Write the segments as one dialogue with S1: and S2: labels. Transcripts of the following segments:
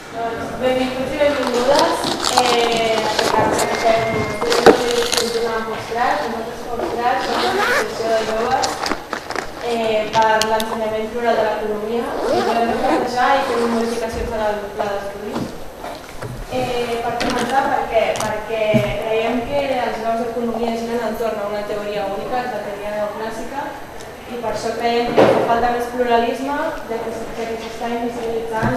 S1: Benvinguts i benvingudes. Estem un postgrat, nosaltres postgrats som una associació de joves per l'ensenyament plural de l'economia i volem plantejar i fer modificacions al pla d'estudis. Per començar, per què? Perquè creiem que els graus d'economia giren entorn a una teoria única, la teoria neoclàssica, i per això creiem que fa falta més pluralisme, ja que s'està invisibilitzant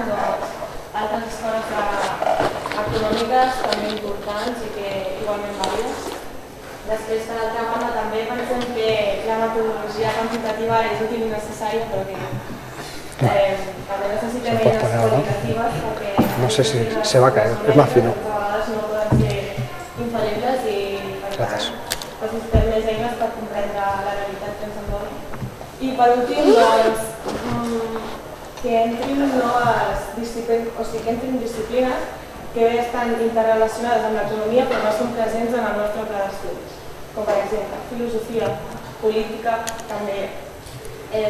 S1: altres escoles econòmiques també importants i que igualment vàlides. Després, per altra banda, també pensem que la metodologia quantitativa és útil i necessària, però que també necessitem eines qualitatives perquè
S2: no sé si se va a caer, es más fino.
S1: a vegades no poden ser infal·libles i per tant necessitem més eines per comprendre la realitat que ens envolta. I per últim, doncs, que entrin disciplines que bé estan interrelacionades amb l'economia però no són presents en el nostre pla d'estudis, com per exemple filosofia, política, també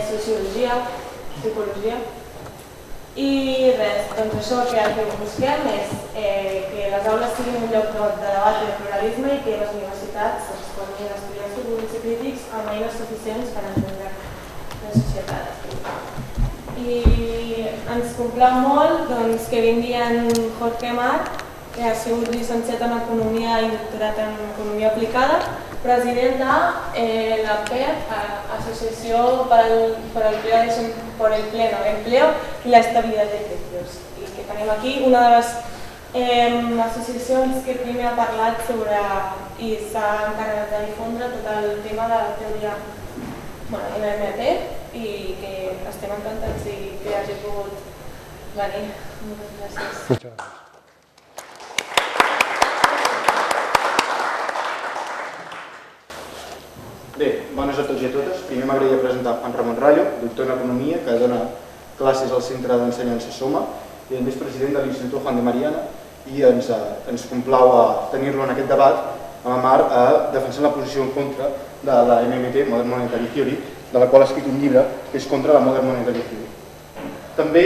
S1: sociologia, psicologia. I res, doncs això que el que busquem és que les aules siguin un lloc de debat i de pluralisme i que les universitats es formin estudiants públics i crítics amb eines suficients per entendre la societat. I ens complau molt doncs, que vingui en Jorge Mar, que ha sigut llicenciat en Economia i doctorat en Economia Aplicada, president de l'APEP, Asociació por el Pleno Empleo y la Estabilidad de Precios. I que tenim aquí una de les associacions que primer ha parlat sobre i s'ha encarregat de difondre tot el tema de la teoria MMT i que estem encantats i que hagi pogut venir. Moltes gràcies.
S3: Bé, bones a tots i a totes. Primer m'agradaria presentar en Ramon Rayo, doctor en Economia, que dona classes al Centre d'Ensenyança Soma i és president de l'Institut Juan de Mariana i ens complau tenir-lo en aquest debat amb Mar defensant la posició en contra de la MMT, Modern Monetary Theory, de la qual ha escrit un llibre que és contra la Modern Monetary Theory. També,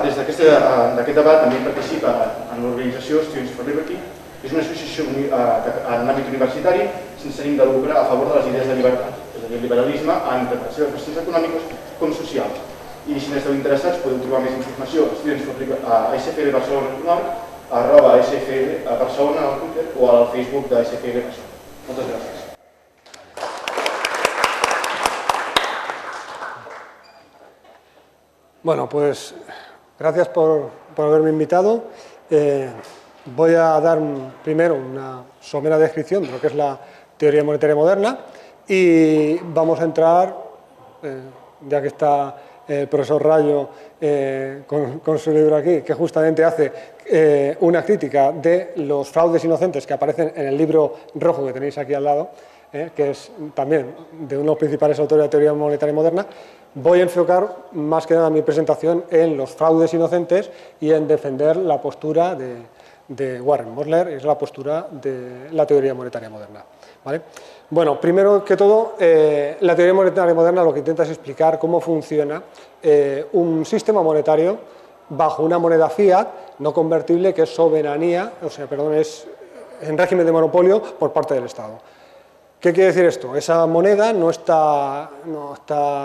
S3: des d'aquest debat, també participa en l'organització Students for Liberty, que és una associació en l'àmbit universitari sense ànim de lucre a favor de les idees de llibertat, és a dir, el liberalisme en tant les seves qüestions econòmiques com socials. I si n'esteu interessats podeu trobar més informació a SFL Barcelona.org, @ SFL Barcelona al Twitter o al Facebook de SFL Barcelona. Moltes gràcies.
S2: Bueno, pues gracias por haberme invitado. Voy a dar primero una somera descripción de lo que es la teoría monetaria moderna y vamos a entrar, ya que está el profesor Rayo con su libro aquí, que justamente hace una crítica de los fraudes inocentes que aparecen en el libro rojo que tenéis aquí al lado, que es también de uno de los principales autores de la teoría monetaria moderna. Voy a enfocar más que nada mi presentación en los fraudes inocentes y en defender la postura de Warren Mosler, es la postura de la teoría monetaria moderna. ¿Vale? Bueno, primero que todo, la teoría monetaria moderna lo que intenta es explicar cómo funciona un sistema monetario bajo una moneda fiat no convertible que es soberanía, es en régimen de monopolio por parte del Estado. ¿Qué quiere decir esto? Esa moneda no está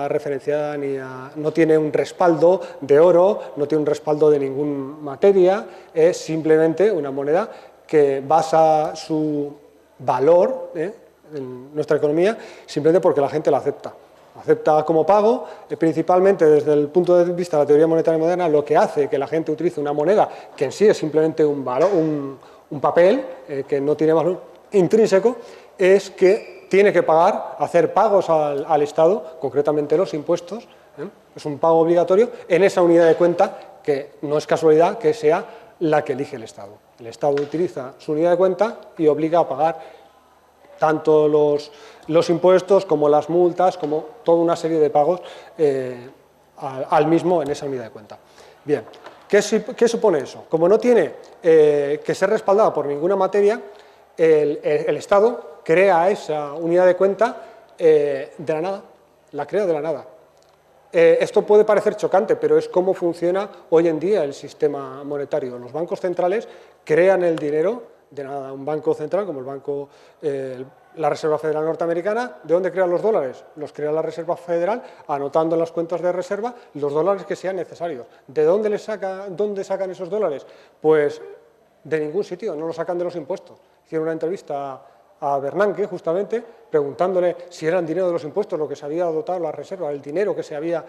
S2: referenciada no tiene un respaldo de oro, no tiene un respaldo de ninguna materia, es simplemente una moneda que basa su valor en nuestra economía simplemente porque la gente la acepta. Acepta como pago, principalmente desde el punto de vista de la teoría monetaria moderna, lo que hace que la gente utilice una moneda que en sí es simplemente un papel que no tiene valor intrínseco, es que tiene que hacer pagos al Estado, concretamente los impuestos, es un pago obligatorio en esa unidad de cuenta que no es casualidad que sea la que elige el Estado. El Estado utiliza su unidad de cuenta y obliga a pagar tanto los impuestos como las multas, como toda una serie de pagos al mismo en esa unidad de cuenta. Bien, ¿qué supone eso? Como no tiene que ser respaldada por ninguna materia, el Estado crea esa unidad de cuenta de la nada, la crea de la nada. Esto puede parecer chocante, pero es cómo funciona hoy en día el sistema monetario. Los bancos centrales crean el dinero, de nada, un banco central como la Reserva Federal Norteamericana, ¿de dónde crean los dólares? Los crea la Reserva Federal anotando en las cuentas de reserva los dólares que sean necesarios. ¿De dónde sacan esos dólares? Pues de ningún sitio, no los sacan de los impuestos. Hicieron una entrevista a Bernanke, justamente, preguntándole si era el dinero de los impuestos lo que se había dotado la reserva, el dinero que se había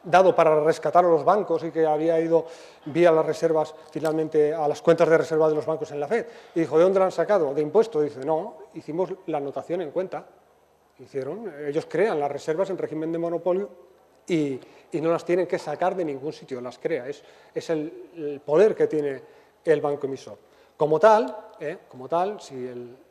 S2: dado para rescatar a los bancos y que había ido vía las reservas finalmente a las cuentas de reserva de los bancos en la FED. Y dijo, ¿de dónde lo han sacado? ¿De impuestos? Dice, no, hicimos la anotación en cuenta. Ellos crean las reservas en régimen de monopolio y no las tienen que sacar de ningún sitio, las crea. Es el poder que tiene el banco emisor. Como tal,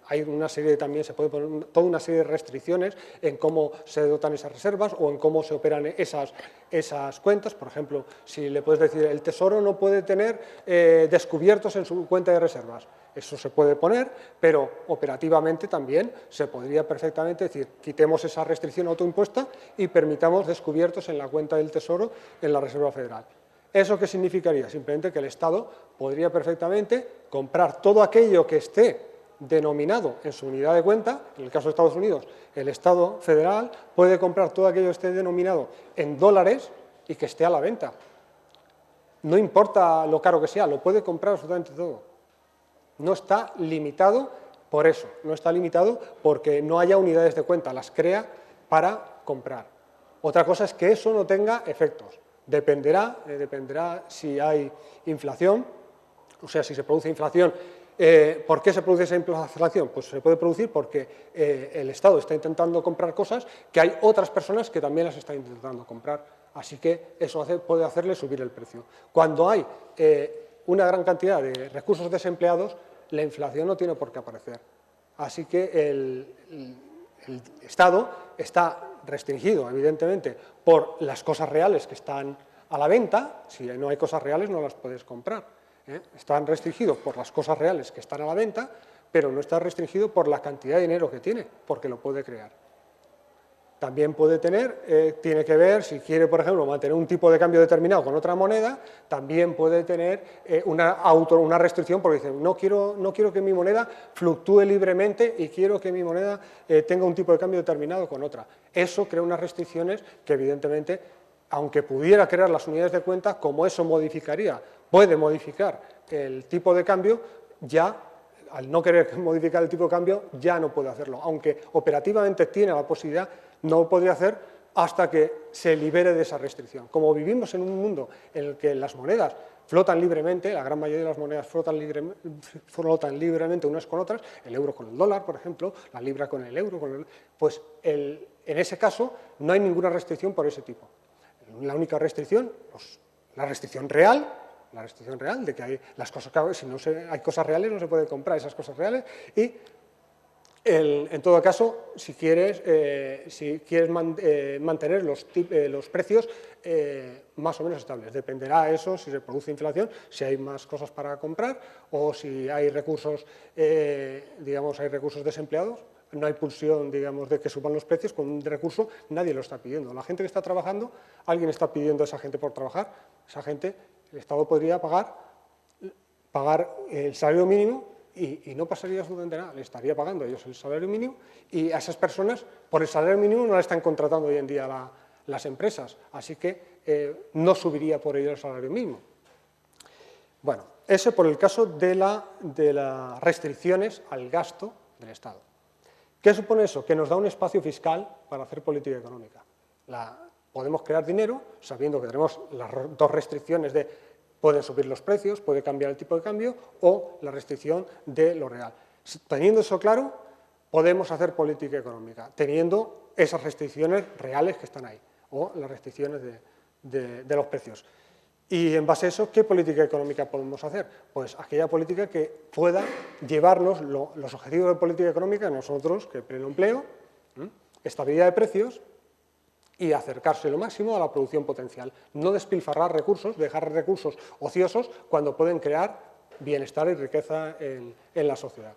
S2: hay una serie, también se puede poner toda una serie de restricciones en cómo se dotan esas reservas o en cómo se operan esas cuentas. Por ejemplo, si le puedes decir, el Tesoro no puede tener descubiertos en su cuenta de reservas. Eso se puede poner, pero operativamente también se podría perfectamente decir, quitemos esa restricción autoimpuesta y permitamos descubiertos en la cuenta del Tesoro en la Reserva Federal. ¿Eso qué significaría? Simplemente que el Estado podría perfectamente comprar todo aquello que esté denominado en su unidad de cuenta. En el caso de Estados Unidos, el Estado federal puede comprar todo aquello que esté denominado en dólares y que esté a la venta. No importa lo caro que sea, lo puede comprar absolutamente todo. No está limitado por eso, no está limitado porque no haya unidades de cuenta, las crea para comprar. Otra cosa es que eso no tenga efectos. Dependerá si hay inflación, o sea, si se produce inflación. ¿Por qué se produce esa inflación? Pues se puede producir porque el Estado está intentando comprar cosas que hay otras personas que también las están intentando comprar. Así que eso puede hacerle subir el precio. Cuando hay una gran cantidad de recursos desempleados, la inflación no tiene por qué aparecer. Así que el Estado está restringido, evidentemente, por las cosas reales que están a la venta. Si no hay cosas reales, no las puedes comprar. Están restringidos por las cosas reales que están a la venta, pero no está restringido por la cantidad de dinero que tiene, porque lo puede crear. También puede tiene que ver, si quiere, por ejemplo, mantener un tipo de cambio determinado con otra moneda, también puede tener una restricción, porque dice, no quiero que mi moneda fluctúe libremente y quiero que mi moneda tenga un tipo de cambio determinado con otra. Eso crea unas restricciones que, evidentemente, aunque pudiera crear las unidades de cuenta, como eso puede modificar el tipo de cambio, ya, al no querer modificar el tipo de cambio, ya no puede hacerlo. Aunque operativamente tiene la posibilidad, no lo podría hacer hasta que se libere de esa restricción. Como vivimos en un mundo en el que las monedas flotan libremente, la gran mayoría de las monedas flotan libremente unas con otras, el euro con el dólar, por ejemplo, la libra con el euro, pues en ese caso no hay ninguna restricción por ese tipo. La única restricción, la restricción real de que hay las cosas, si no hay cosas reales no se pueden comprar esas cosas reales y en todo caso, si quieres mantener los precios más o menos estables, dependerá eso si se produce inflación, si hay más cosas para comprar o si hay recursos, hay recursos desempleados. No hay pulsión, de que suban los precios, con un recurso nadie lo está pidiendo. La gente que está trabajando, alguien está pidiendo a esa gente por trabajar, esa gente, el Estado podría pagar el salario mínimo y no pasaría absolutamente nada, le estaría pagando a ellos el salario mínimo y a esas personas, por el salario mínimo no la están contratando hoy en día las empresas, así que no subiría por ello el salario mínimo. Bueno, ese por el caso de las restricciones al gasto del Estado. ¿Qué supone eso? Que nos da un espacio fiscal para hacer política económica. Podemos crear dinero sabiendo que tenemos las dos restricciones de pueden subir los precios, puede cambiar el tipo de cambio o la restricción de lo real. Teniendo eso claro, podemos hacer política económica, teniendo esas restricciones reales que están ahí o las restricciones de los precios. Y en base a eso, ¿qué política económica podemos hacer? Pues aquella política que pueda llevarnos los objetivos de política económica a nosotros, que pleno empleo, estabilidad de precios y acercarse lo máximo a la producción potencial. No despilfarrar recursos, dejar recursos ociosos cuando pueden crear bienestar y riqueza en la sociedad.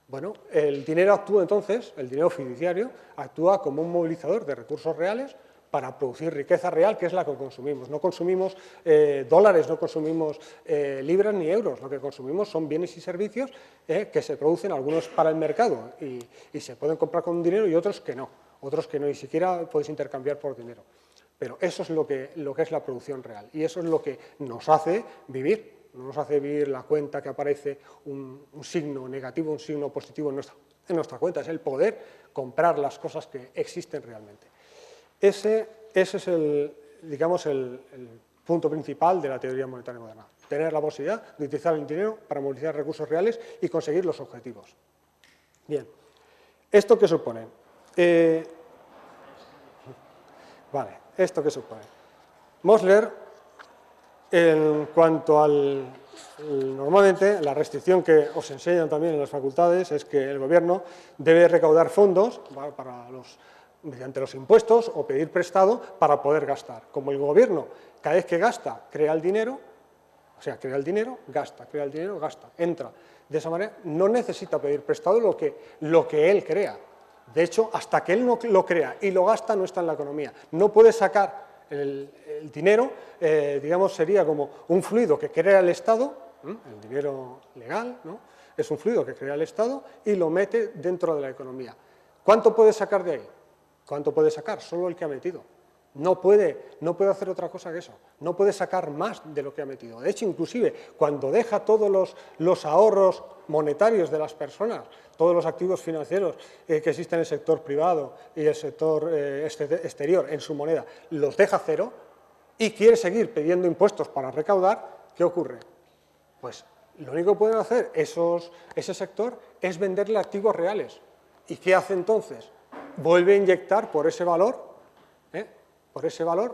S2: Bueno, el dinero actúa entonces, el dinero fiduciario, actúa como un movilizador de recursos reales para producir riqueza real, que es la que consumimos. No consumimos dólares, no consumimos libras ni euros, lo que consumimos son bienes y servicios que se producen, algunos para el mercado y se pueden comprar con dinero y otros que no, ni siquiera puedes intercambiar por dinero. Pero eso es lo que es la producción real y eso es lo que nos hace vivir. No nos hace vivir la cuenta que aparece un signo negativo, un signo positivo en nuestra cuenta, es el poder comprar las cosas que existen realmente. Ese es digamos, el punto principal de la teoría monetaria moderna, tener la posibilidad de utilizar el dinero para movilizar recursos reales y conseguir los objetivos. Bien, ¿esto qué supone? Vale, ¿esto qué supone? Mosler, en cuanto al... Normalmente, la restricción que os enseñan también en las facultades es que el gobierno debe recaudar fondos mediante los impuestos o pedir prestado para poder gastar. Como el gobierno, cada vez que gasta, crea el dinero, o sea, crea el dinero, gasta, entra. De esa manera, no necesita pedir prestado lo que él crea. De hecho, hasta que él no lo crea y lo gasta, no está en la economía. No puede sacar el dinero, digamos, sería como un fluido que crea el Estado, el dinero legal, ¿no? Es un fluido que crea el Estado y lo mete dentro de la economía. ¿Cuánto puede sacar de ahí? ¿Cuánto puede sacar? Solo el que ha metido. No puede hacer otra cosa que eso. No puede sacar más de lo que ha metido. De hecho, inclusive, cuando deja todos los ahorros monetarios de las personas, todos los activos financieros que existen en el sector privado y el sector exterior en su moneda, los deja cero y quiere seguir pidiendo impuestos para recaudar, ¿qué ocurre? Pues lo único que pueden hacer ese sector es venderle activos reales. ¿Y qué hace entonces? Vuelve a inyectar por ese valor,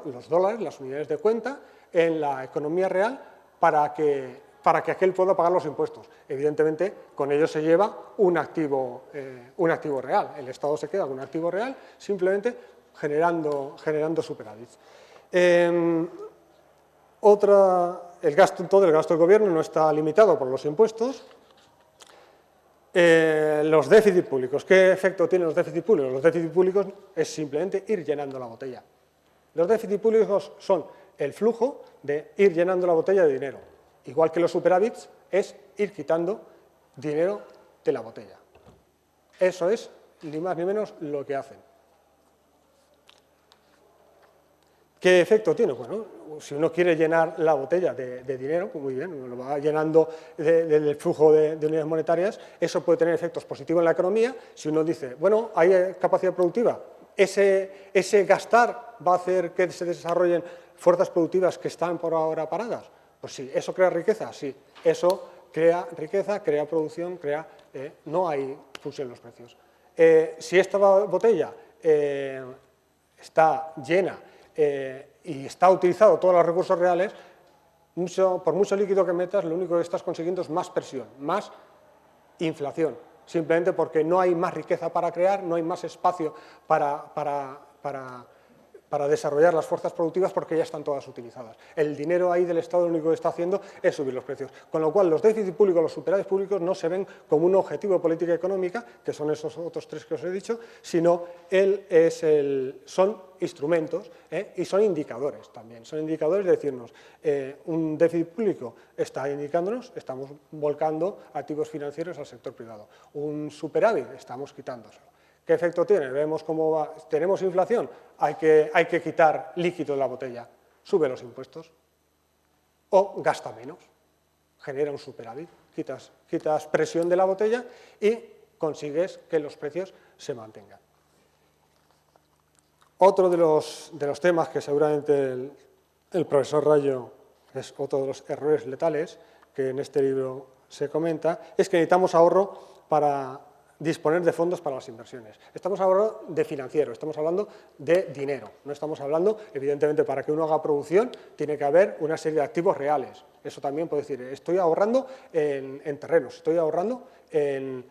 S2: los dólares, las unidades de cuenta, en la economía real para que aquel pueda pagar los impuestos. Evidentemente, con ello se lleva un activo real. El Estado se queda con un activo real simplemente generando superávits. Todo el gasto del gobierno no está limitado por los impuestos. Los déficits públicos. ¿Qué efecto tienen los déficits públicos? Los déficits públicos es simplemente ir llenando la botella. Los déficits públicos son el flujo de ir llenando la botella de dinero. Igual que los superávits es ir quitando dinero de la botella. Eso es ni más ni menos lo que hacen. ¿Qué efecto tiene? Bueno, si uno quiere llenar la botella de dinero, pues muy bien, lo va llenando del flujo de unidades monetarias, eso puede tener efectos positivos en la economía. Si uno dice, bueno, hay capacidad productiva, ese gastar va a hacer que se desarrollen fuerzas productivas que están por ahora paradas. Pues sí, ¿eso crea riqueza? Sí, eso crea riqueza, crea producción, no hay fusión en los precios. Si esta botella está llena y está utilizado todos los recursos reales, por mucho líquido que metas, lo único que estás consiguiendo es más presión, más inflación, simplemente porque no hay más riqueza para crear, no hay más espacio para desarrollar las fuerzas productivas porque ya están todas utilizadas. El dinero ahí del Estado lo único que está haciendo es subir los precios. Con lo cual, los déficits públicos, los superávits públicos no se ven como un objetivo de política económica, que son esos otros tres que os he dicho, sino son instrumentos y son indicadores también. Son indicadores de decirnos, un déficit público está indicándonos, estamos volcando activos financieros al sector privado. Un superávit, estamos quitándoselo. ¿Qué efecto tiene? Vemos cómo va. Tenemos inflación, hay que quitar líquido de la botella, sube los impuestos o gasta menos, genera un superávit, quitas presión de la botella y consigues que los precios se mantengan. Otro de los temas que seguramente el profesor Rayo es otro de los errores letales que en este libro se comenta, es que necesitamos ahorro para disponer de fondos para las inversiones. Estamos hablando de financiero, estamos hablando de dinero, no estamos hablando, evidentemente, para que uno haga producción, tiene que haber una serie de activos reales. Eso también puede decir, estoy ahorrando en terrenos, estoy ahorrando en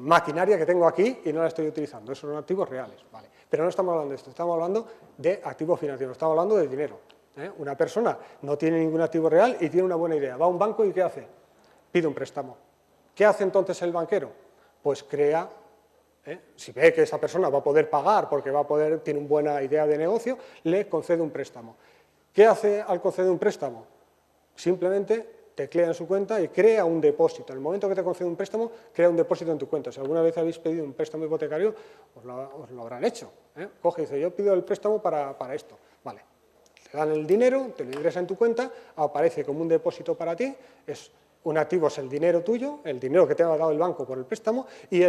S2: maquinaria que tengo aquí y no la estoy utilizando. Esos son activos reales, ¿vale? Pero no estamos hablando de esto, estamos hablando de activos financieros, estamos hablando de dinero. Una persona no tiene ningún activo real y tiene una buena idea, va a un banco y ¿qué hace? Pide un préstamo. ¿Qué hace entonces el banquero? Pues crea Si ve que esa persona va a poder pagar porque tiene una buena idea de negocio, le concede un préstamo. ¿Qué hace al conceder un préstamo? Simplemente teclea en su cuenta y crea un depósito. En el momento que te concede un préstamo, crea un depósito en tu cuenta. Si alguna vez habéis pedido un préstamo hipotecario, os lo habrán hecho. Coge y dice, yo pido el préstamo para esto. Vale, te dan el dinero, te lo ingresa en tu cuenta, aparece como un depósito para ti, un activo es el dinero tuyo, el dinero que te ha dado el banco por el préstamo, y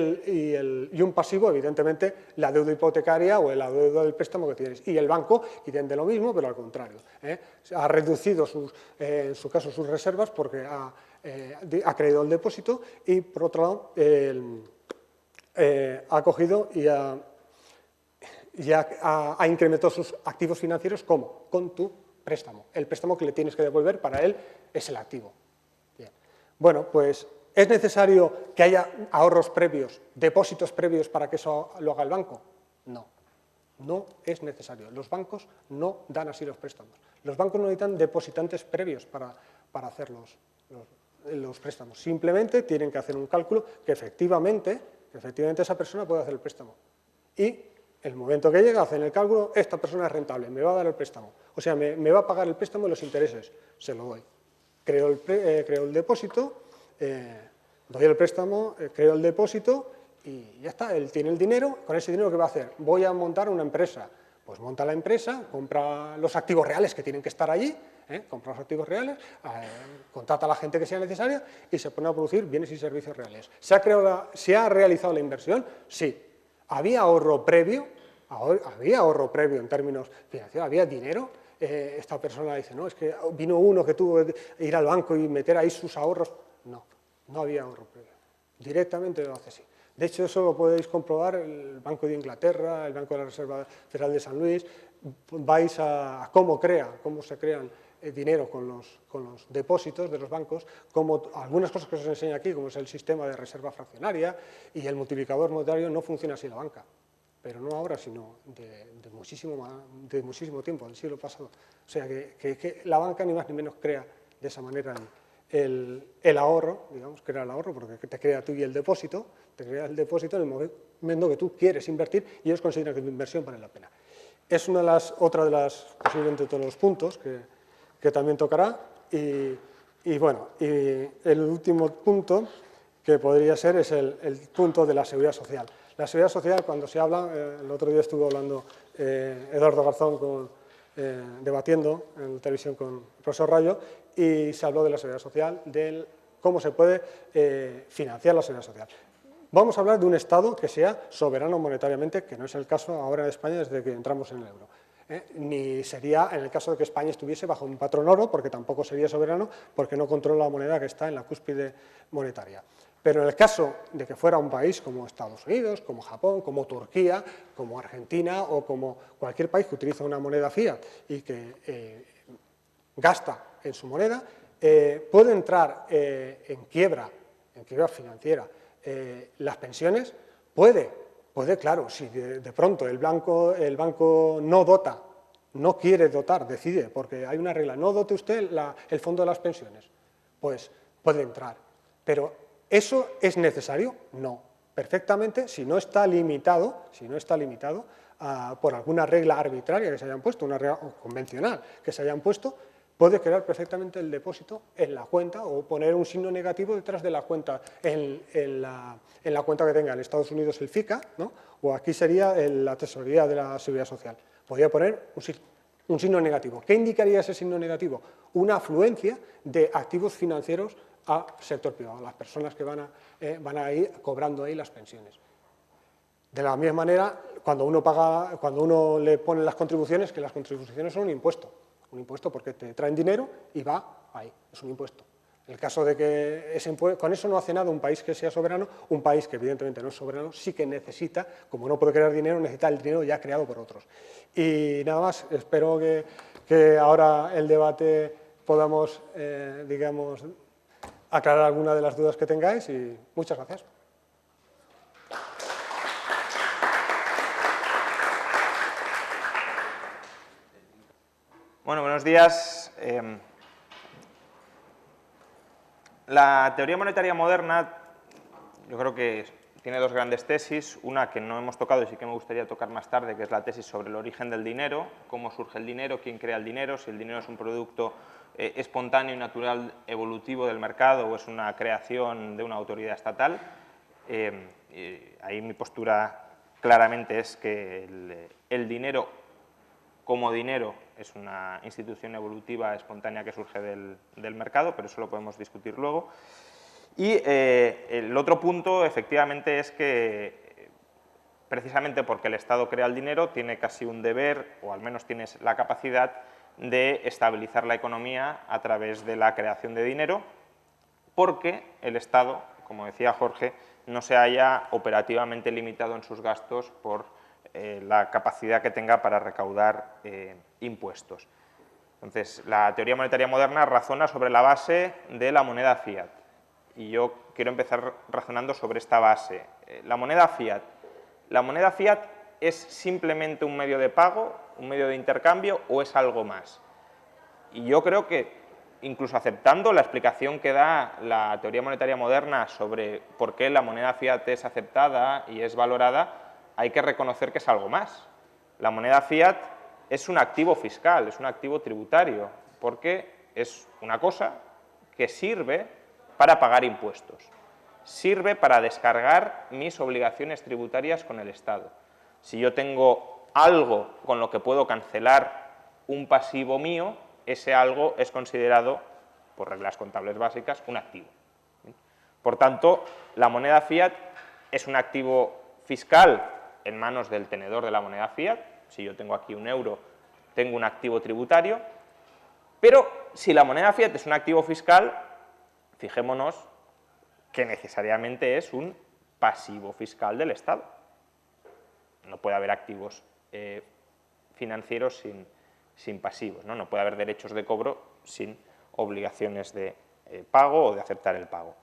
S2: un pasivo, evidentemente, la deuda hipotecaria o la deuda del préstamo que tienes. Y el banco intenta lo mismo, pero al contrario. Ha reducido, en su caso, sus reservas porque ha creído el depósito y, por otro lado, ha cogido y ha incrementado sus activos financieros. ¿Cómo? Con tu préstamo. El préstamo que le tienes que devolver para él es el activo. Bien. Bueno, pues ¿es necesario que haya ahorros previos, depósitos previos para que eso lo haga el banco? No, no es necesario. Los bancos no dan así los préstamos. Los bancos no necesitan depositantes previos para hacer los préstamos. Simplemente tienen que hacer un cálculo que efectivamente esa persona puede hacer el préstamo. Y el momento que llega, hacen el cálculo, esta persona es rentable, me va a dar el préstamo. O sea, me va a pagar el préstamo y los intereses, se lo doy. Creo el depósito, doy el préstamo, creo el depósito y ya está, él tiene el dinero. Con ese dinero, ¿qué va a hacer? Voy a montar una empresa. Pues monta la empresa, compra los activos reales que tienen que estar allí, compra los activos reales, contrata a la gente que sea necesaria y se pone a producir bienes y servicios reales. ¿Se ha realizado la inversión? Sí. ¿Había ahorro previo? Había ahorro previo en términos financieros, había dinero. Esta persona dice, no, es que vino uno que tuvo que ir al banco y meter ahí sus ahorros. No, no había ahorro previo. Directamente lo hace así. De hecho, eso lo podéis comprobar el Banco de Inglaterra, el Banco de la Reserva Federal de San Luis. Vais a cómo se crean dinero con los depósitos de los bancos, como algunas cosas que os enseño aquí, como es el sistema de reserva fraccionaria y el multiplicador monetario, no funciona así en la banca. Pero no ahora, sino de muchísimo tiempo, del siglo pasado. O sea, que la banca ni más ni menos crea de esa manera el ahorro, digamos, crea el ahorro, porque te crea tú y el depósito, te crea el depósito en el momento que tú quieres invertir y ellos consideran que tu inversión vale la pena. Es otra de las, posiblemente todos los puntos que también tocará. Y bueno, y el último punto que podría ser es el punto de la seguridad social. La seguridad social, cuando se habla, el otro día estuvo hablando Eduardo Garzón debatiendo en televisión con el profesor Rayo y se habló de la seguridad social, de cómo se puede financiar la seguridad social. Vamos a hablar de un Estado que sea soberano monetariamente, que no es el caso ahora en España desde que entramos en el euro. Ni sería en el caso de que España estuviese bajo un patrón oro, porque tampoco sería soberano, porque no controla la moneda que está en la cúspide monetaria. Pero en el caso de que fuera un país como Estados Unidos, como Japón, como Turquía, como Argentina o como cualquier país que utiliza una moneda fiat y que gasta en su moneda, puede entrar en quiebra financiera. Las pensiones puede, claro, si de pronto el banco no dota, no quiere dotar, decide, porque hay una regla, no dote usted el fondo de las pensiones, pues puede entrar. Pero ¿eso es necesario? No. Perfectamente, si no está limitado por alguna regla arbitraria que se hayan puesto, una regla convencional que se hayan puesto, puede crear perfectamente el depósito en la cuenta o poner un signo negativo detrás de la cuenta, en la cuenta que tenga en Estados Unidos el FICA, ¿no? O aquí sería la Tesorería de la Seguridad Social. Podría poner un signo negativo. ¿Qué indicaría ese signo negativo? Una afluencia de activos financieros al sector privado, las personas que van a ir cobrando ahí las pensiones. De la misma manera, cuando uno le pone las contribuciones, que las contribuciones son un impuesto porque te traen dinero y va ahí, es un impuesto. En el caso de que con eso no hace nada un país que sea soberano, un país que evidentemente no es soberano, sí que necesita, como no puede crear dinero, necesita el dinero ya creado por otros. Y nada más, espero que ahora el debate podamos, digamos, aclarar alguna de las dudas que tengáis y muchas gracias.
S4: Bueno, buenos días. La teoría monetaria moderna, yo creo que tiene dos grandes tesis, una que no hemos tocado y sí que me gustaría tocar más tarde, que es la tesis sobre el origen del dinero, cómo surge el dinero, quién crea el dinero, si el dinero es un producto espontáneo y natural evolutivo del mercado o es una creación de una autoridad estatal. Ahí mi postura claramente es que el dinero como dinero es una institución evolutiva espontánea que surge del mercado, pero eso lo podemos discutir luego. Y el otro punto, efectivamente, es que precisamente porque el Estado crea el dinero, tiene casi un deber, o al menos tiene la capacidad de estabilizar la economía a través de la creación de dinero, porque el Estado, como decía Jorge, no se haya operativamente limitado en sus gastos por la capacidad que tenga para recaudar impuestos. Entonces, la teoría monetaria moderna razona sobre la base de la moneda fiat. Y yo quiero empezar razonando sobre esta base. La moneda fiat. ¿La moneda fiat es simplemente un medio de pago, un medio de intercambio o es algo más? Y yo creo que, incluso aceptando la explicación que da la teoría monetaria moderna sobre por qué la moneda fiat es aceptada y es valorada, hay que reconocer que es algo más. La moneda fiat es un activo fiscal, es un activo tributario, porque es una cosa que sirve para pagar impuestos, sirve para descargar mis obligaciones tributarias con el Estado. Si yo tengo algo con lo que puedo cancelar un pasivo mío, ese algo es considerado, por reglas contables básicas, un activo. Por tanto, la moneda fiat es un activo fiscal en manos del tenedor de la moneda fiat. Si yo tengo aquí un euro, tengo un activo tributario, pero si la moneda fiat es un activo fiscal, fijémonos que necesariamente es un pasivo fiscal del Estado. No puede haber activos financieros sin pasivos, ¿no? No puede haber derechos de cobro sin obligaciones de pago o de aceptar el pago.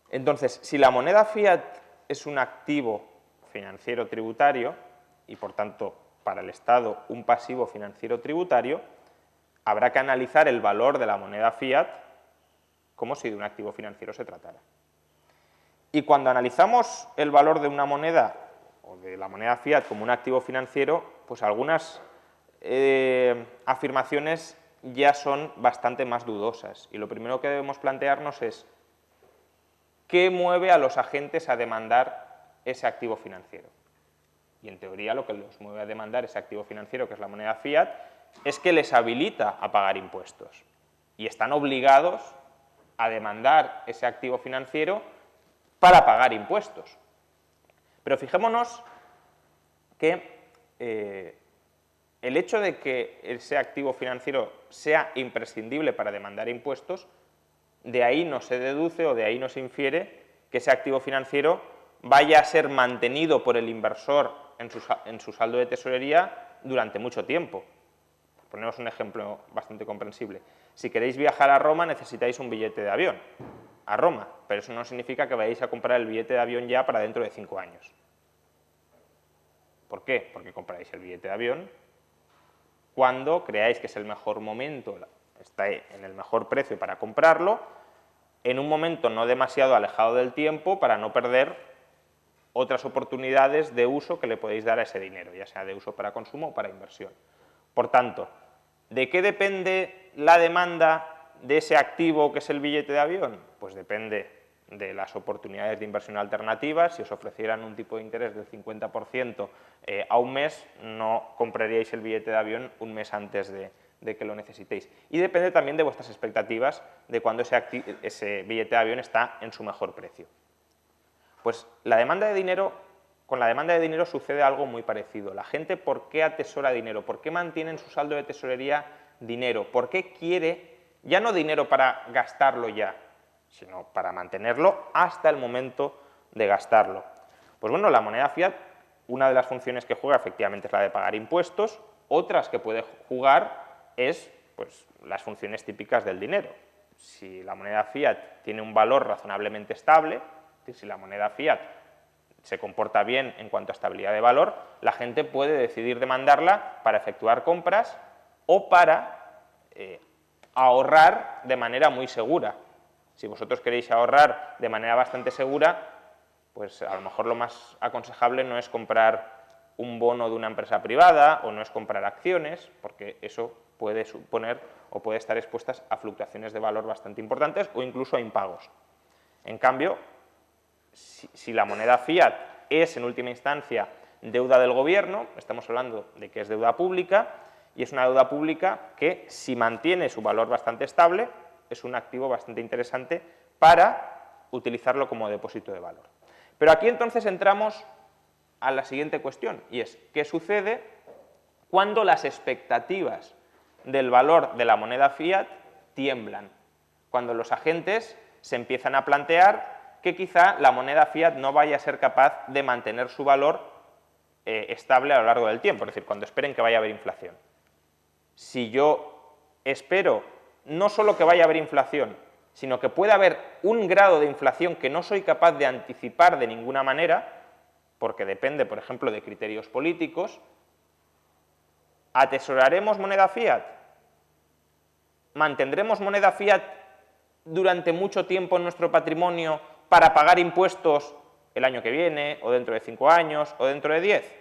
S4: Entonces, si la moneda fiat es un activo financiero tributario y, por tanto, para el Estado un pasivo financiero tributario, habrá que analizar el valor de la moneda fiat como si de un activo financiero se tratara. Y cuando analizamos el valor de una moneda o de la moneda fiat como un activo financiero, pues algunas afirmaciones ya son bastante más dudosas. Y lo primero que debemos plantearnos es ¿qué mueve a los agentes a demandar ese activo financiero? Y en teoría lo que los mueve a demandar ese activo financiero, que es la moneda fiat, es que les habilita a pagar impuestos. Y están obligados a demandar ese activo financiero para pagar impuestos. Pero fijémonos que el hecho de que ese activo financiero sea imprescindible para demandar impuestos, de ahí no se deduce o de ahí no se infiere que ese activo financiero vaya a ser mantenido por el inversor en su saldo de tesorería durante mucho tiempo. Ponemos un ejemplo bastante comprensible. Si queréis viajar a Roma necesitáis un billete de avión a Roma, pero eso no significa que vayáis a comprar el billete de avión ya para dentro de 5 años. ¿Por qué? Porque compráis el billete de avión cuando creáis que es el mejor momento, está en el mejor precio para comprarlo, en un momento no demasiado alejado del tiempo para no perder otras oportunidades de uso que le podéis dar a ese dinero, ya sea de uso para consumo o para inversión. Por tanto, ¿de qué depende la demanda de ese activo que es el billete de avión? Pues depende de las oportunidades de inversión alternativas. Si os ofrecieran un tipo de interés del 50% a un mes, no compraríais el billete de avión un mes antes de que lo necesitéis. Y depende también de vuestras expectativas de cuando ese billete de avión está en su mejor precio. Pues con la demanda de dinero sucede algo muy parecido. La gente, ¿por qué atesora dinero? ¿Por qué mantiene en su saldo de tesorería dinero? ¿Por qué quiere, ya no dinero para gastarlo ya, sino para mantenerlo hasta el momento de gastarlo? Pues bueno, la moneda fiat, una de las funciones que juega efectivamente es la de pagar impuestos, otras que puede jugar es pues, las funciones típicas del dinero. Si la moneda fiat tiene un valor razonablemente estable, si la moneda fiat se comporta bien en cuanto a estabilidad de valor, la gente puede decidir demandarla para efectuar compras o para ahorrar de manera muy segura. Si vosotros queréis ahorrar de manera bastante segura, pues a lo mejor lo más aconsejable no es comprar un bono de una empresa privada o no es comprar acciones, porque eso puede suponer o puede estar expuestas a fluctuaciones de valor bastante importantes o incluso a impagos. En cambio, si la moneda fiat es en última instancia deuda del gobierno, estamos hablando de que es deuda pública, y es una deuda pública que, si mantiene su valor bastante estable, es un activo bastante interesante para utilizarlo como depósito de valor. Pero aquí entonces entramos a la siguiente cuestión, y es, ¿qué sucede cuando las expectativas del valor de la moneda fiat tiemblan? Cuando los agentes se empiezan a plantear que quizá la moneda fiat no vaya a ser capaz de mantener su valor estable a lo largo del tiempo, es decir, cuando esperen que vaya a haber inflación. Si yo espero no solo que vaya a haber inflación, sino que pueda haber un grado de inflación que no soy capaz de anticipar de ninguna manera, porque depende, por ejemplo, de criterios políticos, ¿atesoraremos moneda fiat? ¿Mantendremos moneda fiat durante mucho tiempo en nuestro patrimonio para pagar impuestos el año que viene, o dentro de 5 años, o dentro de 10?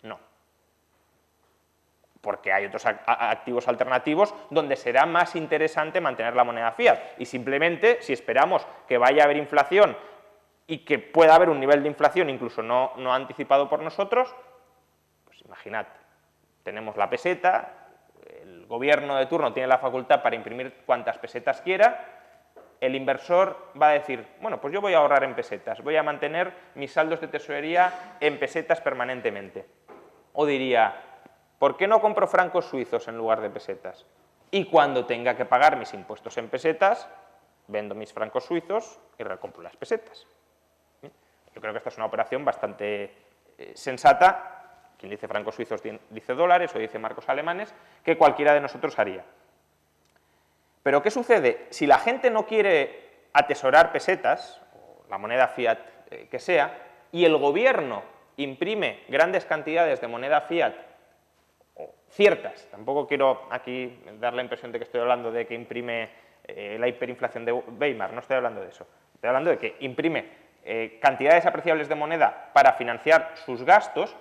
S4: No. Porque hay otros activos alternativos donde será más interesante mantener la moneda fiat. Y simplemente, si esperamos que vaya a haber inflación y que pueda haber un nivel de inflación incluso no anticipado por nosotros, pues imaginad, tenemos la peseta, el gobierno de turno tiene la facultad para imprimir cuantas pesetas quiera, el inversor va a decir, bueno, pues yo voy a ahorrar en pesetas, voy a mantener mis saldos de tesorería en pesetas permanentemente. O diría, ¿por qué no compro francos suizos en lugar de pesetas? Y cuando tenga que pagar mis impuestos en pesetas, vendo mis francos suizos y recompro las pesetas. Yo creo que esta es una operación bastante sensata, quien dice francos suizos dice dólares o dice marcos alemanes, que cualquiera de nosotros haría. Pero ¿qué sucede? Si la gente no quiere atesorar pesetas, o la moneda fiat que sea, y el gobierno imprime grandes cantidades de moneda fiat, o ciertas, tampoco quiero aquí dar la impresión de que estoy hablando de que imprime la hiperinflación de Weimar, no estoy hablando de eso, estoy hablando de que imprime cantidades apreciables de moneda para financiar sus gastos,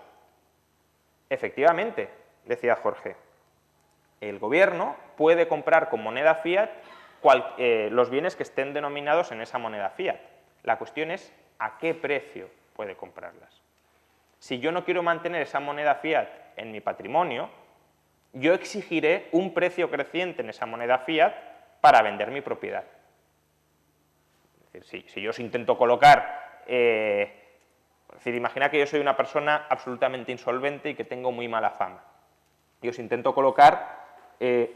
S4: efectivamente, decía Jorge, el gobierno puede comprar con moneda fiat los bienes que estén denominados en esa moneda fiat. La cuestión es a qué precio puede comprarlas. Si yo no quiero mantener esa moneda fiat en mi patrimonio, yo exigiré un precio creciente en esa moneda fiat para vender mi propiedad. Es decir, si yo os intento colocar, es decir, imagina que yo soy una persona absolutamente insolvente y que tengo muy mala fama, y os intento colocar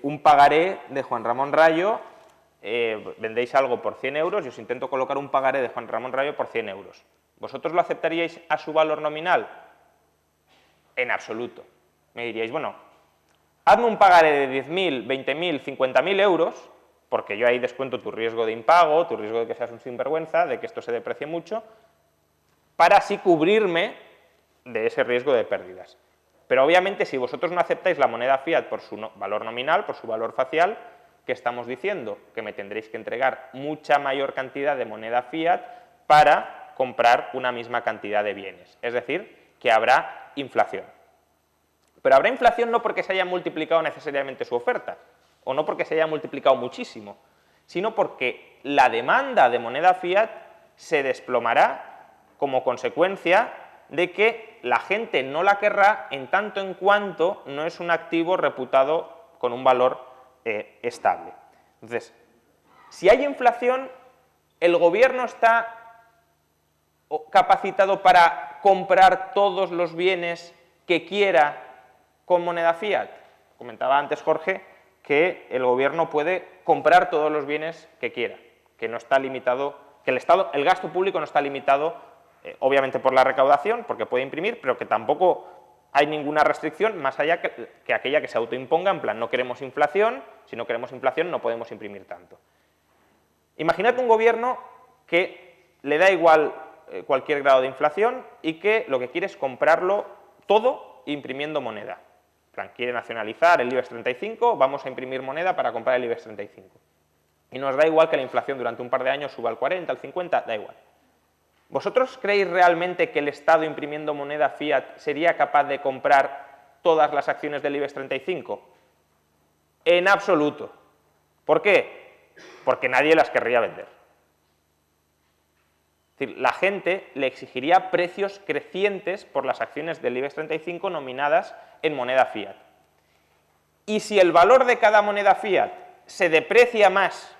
S4: un pagaré de Juan Ramón Rayo, vendéis algo por 100 euros y os intento colocar un pagaré de Juan Ramón Rayo por 100 euros. ¿Vosotros lo aceptaríais a su valor nominal? En absoluto. Me diríais, bueno, hazme un pagaré de 10.000, 20.000, 50.000 euros, porque yo ahí descuento tu riesgo de impago, tu riesgo de que seas un sinvergüenza, de que esto se deprecie mucho, para así cubrirme de ese riesgo de pérdidas. Pero obviamente si vosotros no aceptáis la moneda fiat por su valor nominal, por su valor facial, ¿qué estamos diciendo? Que me tendréis que entregar mucha mayor cantidad de moneda fiat para comprar una misma cantidad de bienes. Es decir, que habrá inflación. Pero habrá inflación no porque se haya multiplicado necesariamente su oferta, o no porque se haya multiplicado muchísimo, sino porque la demanda de moneda fiat se desplomará como consecuencia de que la gente no la querrá en tanto en cuanto no es un activo reputado con un valor estable. Entonces, si hay inflación, ¿el gobierno está capacitado para comprar todos los bienes que quiera con moneda fiat? Comentaba antes Jorge que el gobierno puede comprar todos los bienes que quiera, que no está limitado, que el gasto público no está limitado obviamente por la recaudación, porque puede imprimir, pero que tampoco hay ninguna restricción más allá que aquella que se autoimponga, en plan, no queremos inflación, si no queremos inflación no podemos imprimir tanto. Imaginad un gobierno que le da igual cualquier grado de inflación y que lo que quiere es comprarlo todo imprimiendo moneda. En plan, quiere nacionalizar el IBEX 35, vamos a imprimir moneda para comprar el IBEX 35. Y nos da igual que la inflación durante un par de años suba al 40, al 50, da igual. ¿Vosotros creéis realmente que el Estado imprimiendo moneda fiat sería capaz de comprar todas las acciones del IBEX 35? En absoluto. ¿Por qué? Porque nadie las querría vender. Es decir, la gente le exigiría precios crecientes por las acciones del IBEX 35 nominadas en moneda fiat. Y si el valor de cada moneda fiat se deprecia más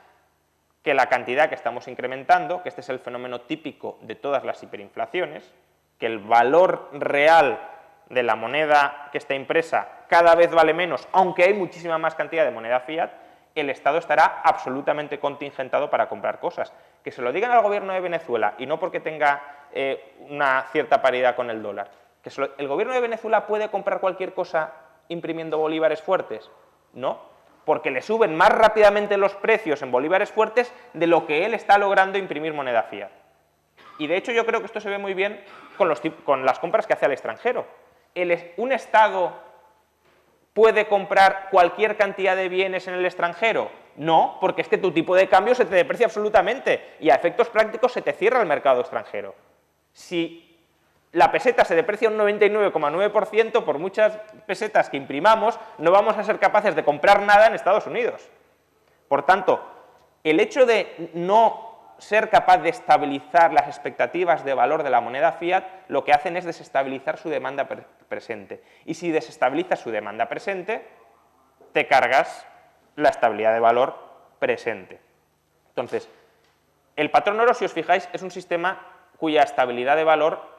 S4: que la cantidad que estamos incrementando, que este es el fenómeno típico de todas las hiperinflaciones, que el valor real de la moneda que está impresa cada vez vale menos, aunque hay muchísima más cantidad de moneda fiat, el Estado estará absolutamente contingentado para comprar cosas. Que se lo digan al gobierno de Venezuela, y no porque tenga una cierta paridad con el dólar, que el gobierno de Venezuela puede comprar cualquier cosa imprimiendo bolívares fuertes. No, porque le suben más rápidamente los precios en bolívares fuertes de lo que él está logrando imprimir moneda fiat. Y de hecho yo creo que esto se ve muy bien con las compras que hace al extranjero. ¿Un Estado puede comprar cualquier cantidad de bienes en el extranjero? No, porque es que tu tipo de cambio se te deprecia absolutamente y a efectos prácticos se te cierra el mercado extranjero. Si la peseta se deprecia un 99,9%, por muchas pesetas que imprimamos, no vamos a ser capaces de comprar nada en Estados Unidos. Por tanto, el hecho de no ser capaz de estabilizar las expectativas de valor de la moneda fiat, lo que hacen es desestabilizar su demanda presente. Y si desestabilizas su demanda presente, te cargas la estabilidad de valor presente. Entonces, el patrón oro, si os fijáis, es un sistema cuya estabilidad de valor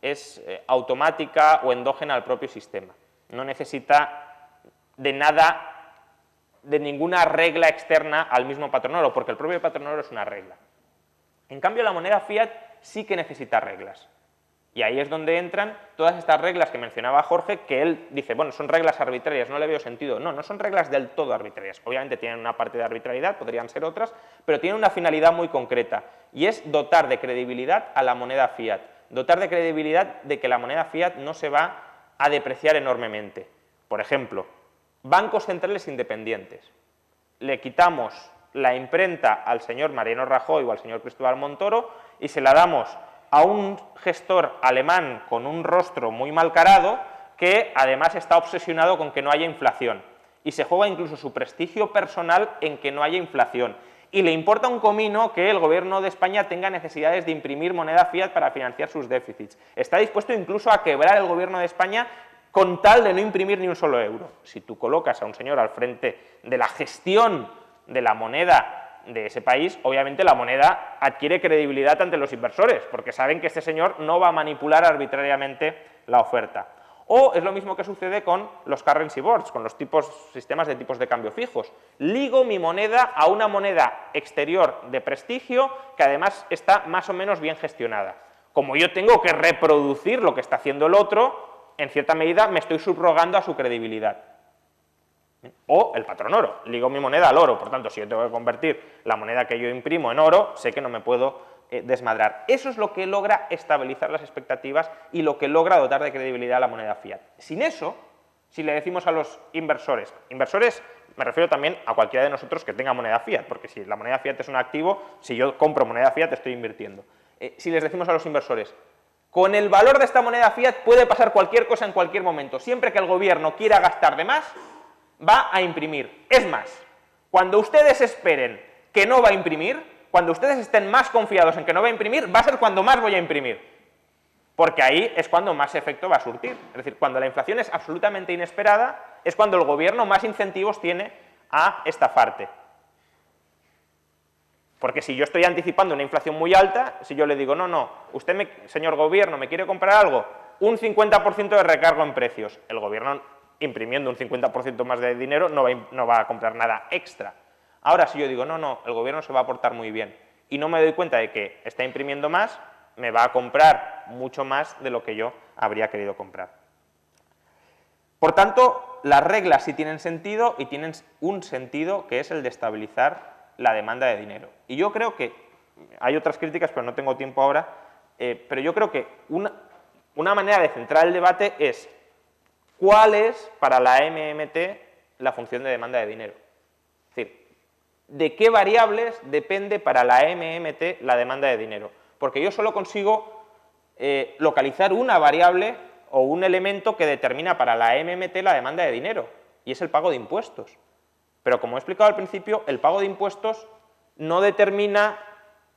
S4: es automática o endógena al propio sistema. No necesita de nada, de ninguna regla externa al mismo patrón oro, porque el propio patrón oro es una regla. En cambio, la moneda fiat sí que necesita reglas. Y ahí es donde entran todas estas reglas que mencionaba Jorge, que él dice, bueno, son reglas arbitrarias, no le veo sentido. No, no son reglas del todo arbitrarias. Obviamente tienen una parte de arbitrariedad, podrían ser otras, pero tienen una finalidad muy concreta, y es dotar de credibilidad a la moneda fiat. Dotar de credibilidad de que la moneda fiat no se va a depreciar enormemente. Por ejemplo, bancos centrales independientes. Le quitamos la imprenta al señor Mariano Rajoy o al señor Cristóbal Montoro y se la damos a un gestor alemán con un rostro muy malcarado que además está obsesionado con que no haya inflación y se juega incluso su prestigio personal en que no haya inflación. Y le importa un comino que el gobierno de España tenga necesidades de imprimir moneda fiat para financiar sus déficits. Está dispuesto incluso a quebrar el gobierno de España con tal de no imprimir ni un solo euro. Si tú colocas a un señor al frente de la gestión de la moneda de ese país, obviamente la moneda adquiere credibilidad ante los inversores, porque saben que este señor no va a manipular arbitrariamente la oferta. O es lo mismo que sucede con los currency boards, con los sistemas de tipos de cambio fijos. Ligo mi moneda a una moneda exterior de prestigio que además está más o menos bien gestionada. Como yo tengo que reproducir lo que está haciendo el otro, en cierta medida me estoy subrogando a su credibilidad. O el patrón oro, ligo mi moneda al oro, por tanto, si yo tengo que convertir la moneda que yo imprimo en oro, sé que no me puedo desmadrar. Eso es lo que logra estabilizar las expectativas y lo que logra dotar de credibilidad a la moneda fiat. Sin eso, si le decimos a los inversores me refiero también a cualquiera de nosotros que tenga moneda fiat, porque si la moneda fiat es un activo, si yo compro moneda fiat estoy invirtiendo. Si les decimos a los inversores, con el valor de esta moneda fiat puede pasar cualquier cosa en cualquier momento, siempre que el gobierno quiera gastar de más, va a imprimir. Es más, cuando ustedes esperen que no va a imprimir, cuando ustedes estén más confiados en que no va a imprimir, va a ser cuando más voy a imprimir. Porque ahí es cuando más efecto va a surtir. Es decir, cuando la inflación es absolutamente inesperada, es cuando el gobierno más incentivos tiene a estafarte. Porque si yo estoy anticipando una inflación muy alta, si yo le digo, no, usted, señor gobierno, me quiere comprar algo, un 50% de recargo en precios. El gobierno, imprimiendo un 50% más de dinero, no va a comprar nada extra. Ahora, si yo digo, no, el gobierno se va a portar muy bien y no me doy cuenta de que está imprimiendo más, me va a comprar mucho más de lo que yo habría querido comprar. Por tanto, las reglas sí tienen sentido y tienen un sentido que es el de estabilizar la demanda de dinero. Y yo creo que, hay otras críticas, pero no tengo tiempo ahora, pero yo creo que una manera de centrar el debate es cuál es para la MMT la función de demanda de dinero. Es decir, ¿de qué variables depende para la MMT la demanda de dinero? porque yo solo consigo localizar una variable o un elemento que determina para la MMT la demanda de dinero, y es el pago de impuestos. Pero como he explicado al principio, el pago de impuestos no determina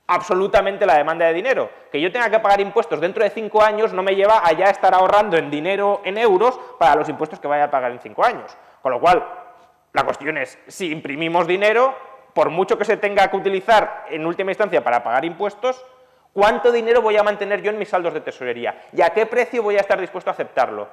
S4: absolutamente la demanda de dinero. Que yo tenga que pagar impuestos dentro de 5 años no me lleva a ya estar ahorrando en dinero, en euros, para los impuestos que vaya a pagar en 5 años. Con lo cual, la cuestión es, si imprimimos dinero, por mucho que se tenga que utilizar en última instancia para pagar impuestos, ¿cuánto dinero voy a mantener yo en mis saldos de tesorería? ¿Y a qué precio voy a estar dispuesto a aceptarlo?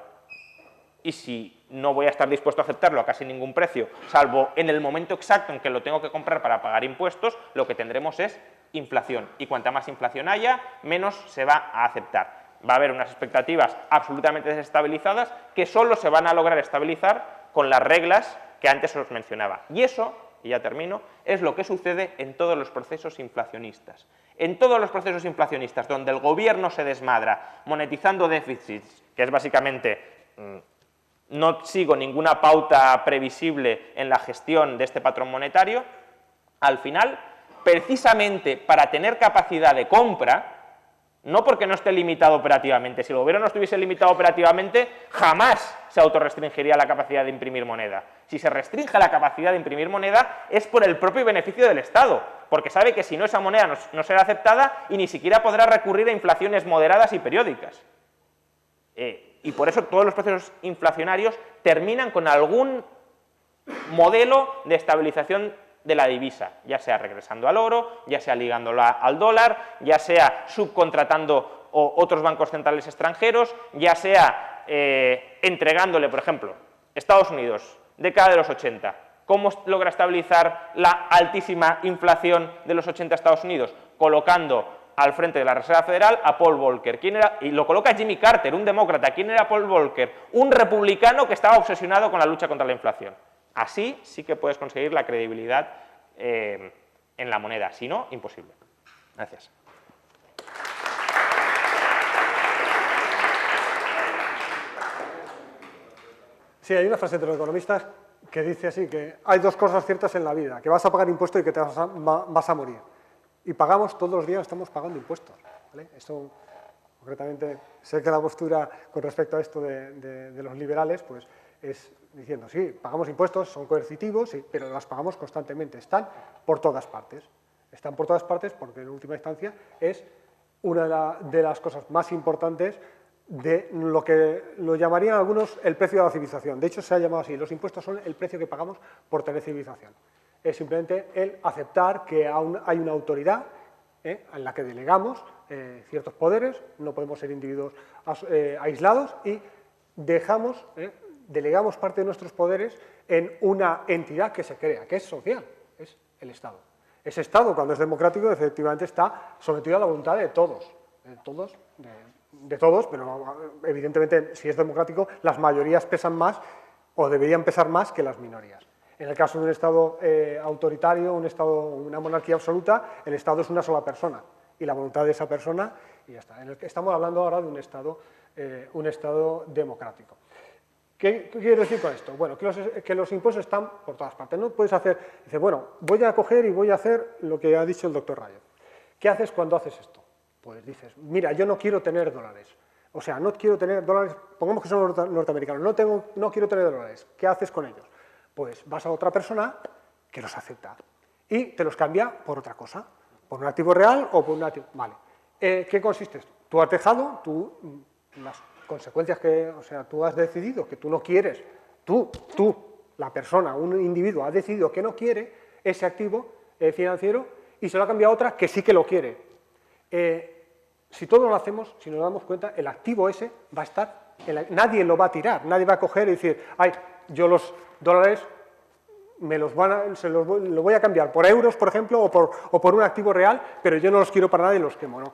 S4: Y si no voy a estar dispuesto a aceptarlo a casi ningún precio, salvo en el momento exacto en que lo tengo que comprar para pagar impuestos, lo que tendremos es inflación. Y cuanta más inflación haya, menos se va a aceptar. Va a haber unas expectativas absolutamente desestabilizadas que solo se van a lograr estabilizar con las reglas que antes os mencionaba. Y eso, y ya termino, es lo que sucede en todos los procesos inflacionistas. En todos los procesos inflacionistas donde el gobierno se desmadra monetizando déficits, que es básicamente no sigo ninguna pauta previsible en la gestión de este patrón monetario, al final, precisamente para tener capacidad de compra, no porque no esté limitado operativamente, si el gobierno no estuviese limitado operativamente, jamás se autorrestringiría la capacidad de imprimir moneda. Si se restringe la capacidad de imprimir moneda es por el propio beneficio del Estado, porque sabe que si no, esa moneda no será aceptada y ni siquiera podrá recurrir a inflaciones moderadas y periódicas. Y por eso todos los procesos inflacionarios terminan con algún modelo de estabilización de la divisa, ya sea regresando al oro, ya sea ligándola al dólar, ya sea subcontratando otros bancos centrales extranjeros, ya sea entregándole, por ejemplo, Estados Unidos, década de los 80, ¿cómo logra estabilizar la altísima inflación de los 80 Estados Unidos? Colocando al frente de la Reserva Federal a Paul Volcker. ¿Quién era? Y lo coloca Jimmy Carter, un demócrata. ¿Quién era Paul Volcker? Un republicano que estaba obsesionado con la lucha contra la inflación. Así sí que puedes conseguir la credibilidad en la moneda, si no, imposible. Gracias.
S2: Sí, hay una frase de los economistas que dice así, que hay dos cosas ciertas en la vida, que vas a pagar impuestos y que te vas a morir. Y pagamos todos los días, estamos pagando impuestos, ¿vale? Esto, concretamente, sé que la postura con respecto a esto de los liberales, pues es diciendo, sí, pagamos impuestos, son coercitivos, sí, pero las pagamos constantemente, están por todas partes. Están por todas partes porque, en última instancia, es una de las cosas más importantes de lo que lo llamarían algunos el precio de la civilización. De hecho, se ha llamado así, los impuestos son el precio que pagamos por tener civilización. Es simplemente el aceptar que hay una autoridad en la que delegamos ciertos poderes, no podemos ser individuos aislados y delegamos parte de nuestros poderes en una entidad que se crea, que es social, es el Estado. Ese Estado, cuando es democrático, efectivamente está sometido a la voluntad de todos, pero evidentemente si es democrático las mayorías pesan más o deberían pesar más que las minorías. En el caso de un Estado autoritario, una monarquía absoluta, el Estado es una sola persona y la voluntad de esa persona, y ya está. Estamos hablando ahora de un Estado democrático. ¿Qué quiero decir con esto? Bueno, que los impuestos están por todas partes. No puedes hacer, dice, bueno, voy a coger y voy a hacer lo que ha dicho el doctor Rayo. ¿Qué haces cuando haces esto? Pues dices, mira, yo no quiero tener dólares. O sea, no quiero tener dólares, pongamos que son norteamericanos, no quiero tener dólares. ¿Qué haces con ellos? Pues vas a otra persona que los acepta y te los cambia por otra cosa, por un activo real o por un activo... Vale. ¿Qué consiste esto? Tú has dejado, las consecuencias tú has decidido que tú no quieres, la persona, un individuo ha decidido que no quiere ese activo financiero y se lo ha cambiado a otra que sí que lo quiere. Si todos lo hacemos, si nos damos cuenta, el activo ese va a estar, nadie lo va a tirar, nadie va a coger y decir, ay, yo los dólares lo voy a cambiar por euros, por ejemplo, o por un activo real, pero yo no los quiero para nada y los quemo, ¿no?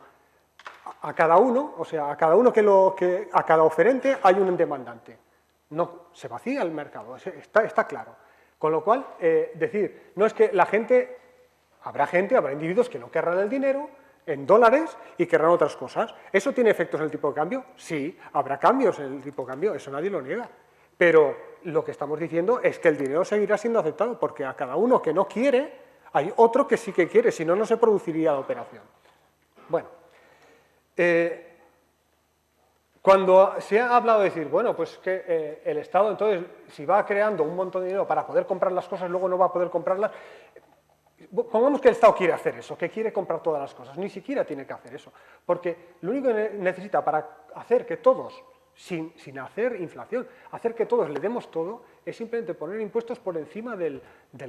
S2: A cada uno, a cada oferente hay un demandante. No, se vacía el mercado, está claro. Con lo cual, decir, no es que habrá individuos que no querrán el dinero en dólares y querrán otras cosas. ¿Eso tiene efectos en el tipo de cambio? Sí, habrá cambios en el tipo de cambio, eso nadie lo niega. Pero lo que estamos diciendo es que el dinero seguirá siendo aceptado porque a cada uno que no quiere, hay otro que sí que quiere, si no, no se produciría la operación. Bueno, Cuando se ha hablado de decir, bueno, pues que el Estado, entonces, si va creando un montón de dinero para poder comprar las cosas, luego no va a poder comprarlas, pongamos que el Estado quiere hacer eso, que quiere comprar todas las cosas, ni siquiera tiene que hacer eso, porque lo único que necesita para hacer que todos, sin hacer inflación, hacer que todos le demos todo, es simplemente poner impuestos por encima del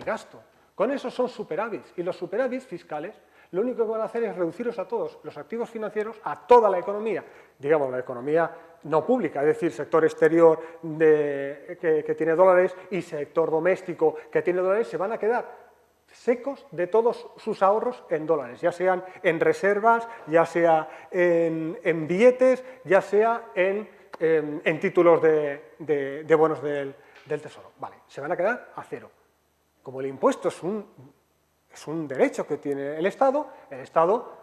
S2: gasto. Con eso son superávits, y los superávits fiscales lo único que van a hacer es reducirlos a todos los activos financieros, a toda la economía, digamos la economía no pública, es decir, sector exterior que tiene dólares y sector doméstico que tiene dólares, se van a quedar secos de todos sus ahorros en dólares, ya sean en reservas, ya sea en billetes, ya sea en títulos de bonos del Tesoro. Vale, se van a quedar a cero. Como el impuesto es un derecho que tiene el Estado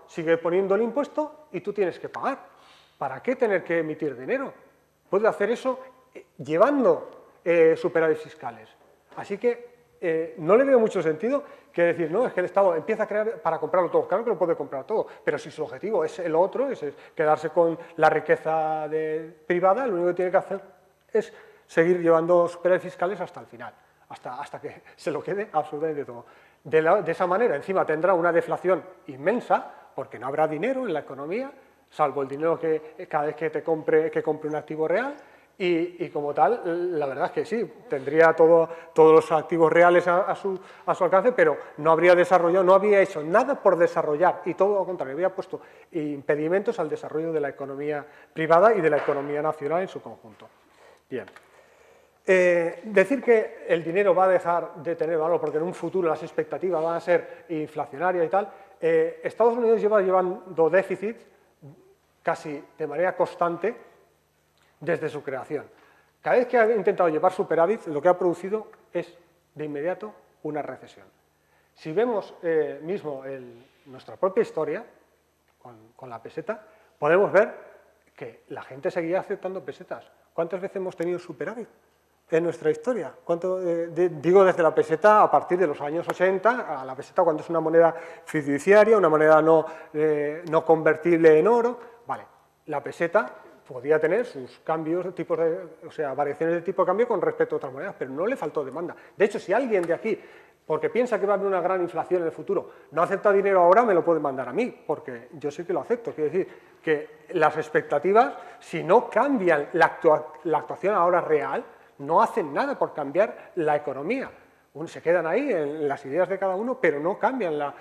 S2: sigue poniendo el impuesto y tú tienes que pagar. ¿Para qué tener que emitir dinero? Puede hacer eso llevando superávits fiscales. Así que no le veo mucho sentido que decir, no, es que el Estado empieza a crear para comprarlo todo. Claro que lo puede comprar todo, pero si su objetivo es el otro, es quedarse con la riqueza privada, lo único que tiene que hacer es seguir llevando superávits fiscales hasta el final, hasta que se lo quede absolutamente todo. De esa manera, encima tendrá una deflación inmensa, porque no habrá dinero en la economía, salvo el dinero que cada vez que compre un activo real, y como tal, la verdad es que sí, tendría todos los activos reales a su alcance, pero no habría desarrollado, no había hecho nada por desarrollar, y todo lo contrario, había puesto impedimentos al desarrollo de la economía privada y de la economía nacional en su conjunto. Bien. Decir que el dinero va a dejar de tener valor porque en un futuro las expectativas van a ser inflacionarias y tal, Estados Unidos lleva llevando déficit casi de manera constante desde su creación. Cada vez que ha intentado llevar superávit, lo que ha producido es de inmediato una recesión. Si vemos mismo nuestra propia historia con la peseta, podemos ver que la gente seguía aceptando pesetas. ¿Cuántas veces hemos tenido superávit en nuestra historia? Digo desde la peseta a partir de los años 80, a la peseta cuando es una moneda fiduciaria, una moneda no convertible en oro. Vale, la peseta podía tener sus cambios, variaciones de tipo de cambio con respecto a otras monedas, pero no le faltó demanda. De hecho, si alguien de aquí, porque piensa que va a haber una gran inflación en el futuro, no acepta dinero ahora, me lo puede mandar a mí, porque yo sí que lo acepto. Quiere decir que las expectativas, si no cambian la actuación ahora real, no hacen nada por cambiar la economía. Se quedan ahí en las ideas de cada uno, pero no cambian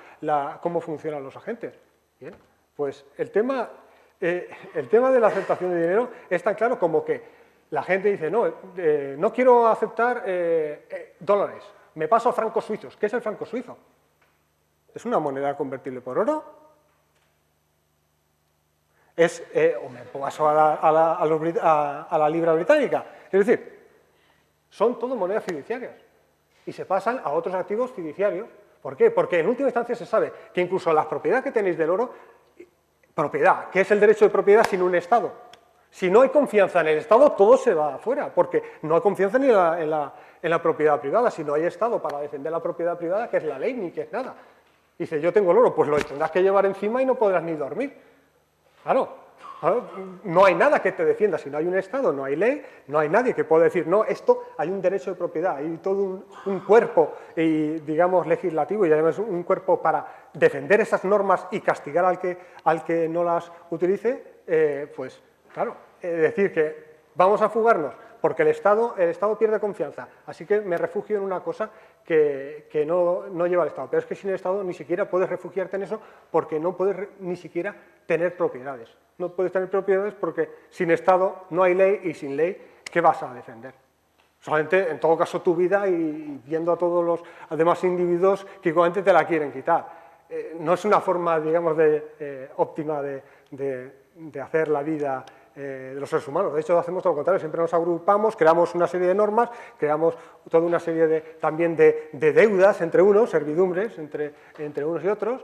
S2: cómo funcionan los agentes. Bien, pues el tema de la aceptación de dinero es tan claro como que la gente dice, no quiero aceptar dólares, me paso a francos suizos. ¿Qué es el franco suizo? ¿Es una moneda convertible por oro? O me paso a la libra británica. Es decir, son todo monedas fiduciarias y se pasan a otros activos fiduciarios. ¿Por qué? Porque en última instancia se sabe que incluso la propiedad que tenéis del oro, propiedad, ¿qué es el derecho de propiedad sin un Estado? Si no hay confianza en el Estado, todo se va afuera, porque no hay confianza ni en la propiedad privada. Si no hay Estado para defender la propiedad privada, que es la ley, ni que es nada. Dice, yo tengo el oro, pues lo tendrás que llevar encima y no podrás ni dormir. Claro. No hay nada que te defienda. Si no hay un Estado, no hay ley, no hay nadie que pueda decir, no, esto hay un derecho de propiedad, hay todo un cuerpo, digamos, legislativo y además un cuerpo para defender esas normas y castigar al que no las utilice, pues claro, decir que vamos a fugarnos porque el Estado pierde confianza, así que me refugio en una cosa que no lleva al Estado. Pero es que sin el Estado ni siquiera puedes refugiarte en eso porque no puedes ni siquiera tener propiedades. No puedes tener propiedades porque sin Estado no hay ley y sin ley, ¿qué vas a defender? Solamente, en todo caso, tu vida y viendo a todos los demás individuos que igualmente te la quieren quitar. No es una forma, digamos, óptima de hacer la vida de los seres humanos. De hecho, hacemos todo lo contrario, siempre nos agrupamos, creamos una serie de normas, creamos toda una serie también de deudas entre unos, servidumbres entre unos y otros,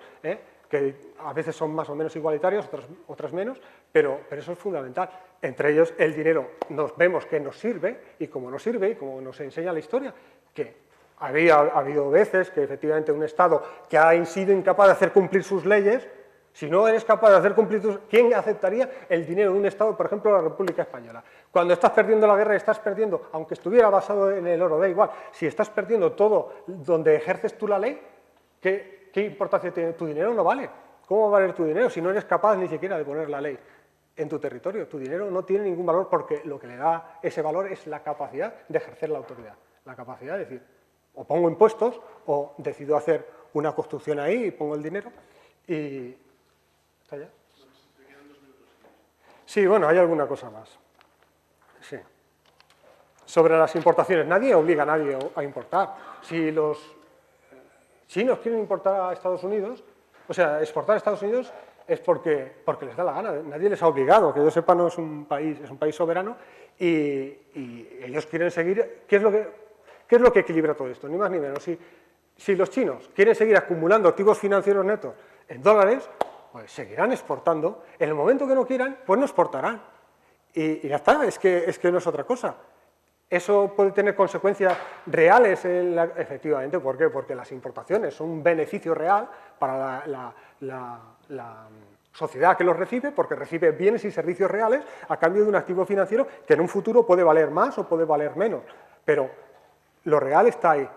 S2: que a veces son más o menos igualitarios, otras menos, pero eso es fundamental. Entre ellos, el dinero vemos que nos sirve, y como nos sirve, y como nos enseña la historia, que ha habido veces que efectivamente un Estado que ha sido incapaz de hacer cumplir sus leyes, Si no eres capaz de hacer cumplir tus... ¿Quién aceptaría el dinero de un Estado, por ejemplo, la República Española? Cuando estás perdiendo la guerra, estás perdiendo, aunque estuviera basado en el oro, da igual, si estás perdiendo todo donde ejerces tú la ley, ¿qué importancia tiene? Tu dinero no vale. ¿Cómo va a valer tu dinero si no eres capaz ni siquiera de poner la ley en tu territorio? Tu dinero no tiene ningún valor porque lo que le da ese valor es la capacidad de ejercer la autoridad. La capacidad de decir, o pongo impuestos o decido hacer una construcción ahí y pongo el dinero y... ¿Está ya? Sí, bueno, hay alguna cosa más. Sí. Sobre las importaciones, nadie obliga a nadie a importar. Si los chinos quieren importar a Estados Unidos, o sea, exportar a Estados Unidos es porque les da la gana, nadie les ha obligado, que yo sepa no es un país soberano y ellos quieren seguir, ¿qué es lo que equilibra todo esto? Ni más ni menos, si los chinos quieren seguir acumulando activos financieros netos en dólares, pues seguirán exportando, en el momento que no quieran, pues no exportarán. Y ya está, es que no es otra cosa. ¿Eso puede tener consecuencias reales? Efectivamente, ¿por qué? Porque las importaciones son un beneficio real para la sociedad que los recibe, porque recibe bienes y servicios reales a cambio de un activo financiero que en un futuro puede valer más o puede valer menos. Pero lo real está ahí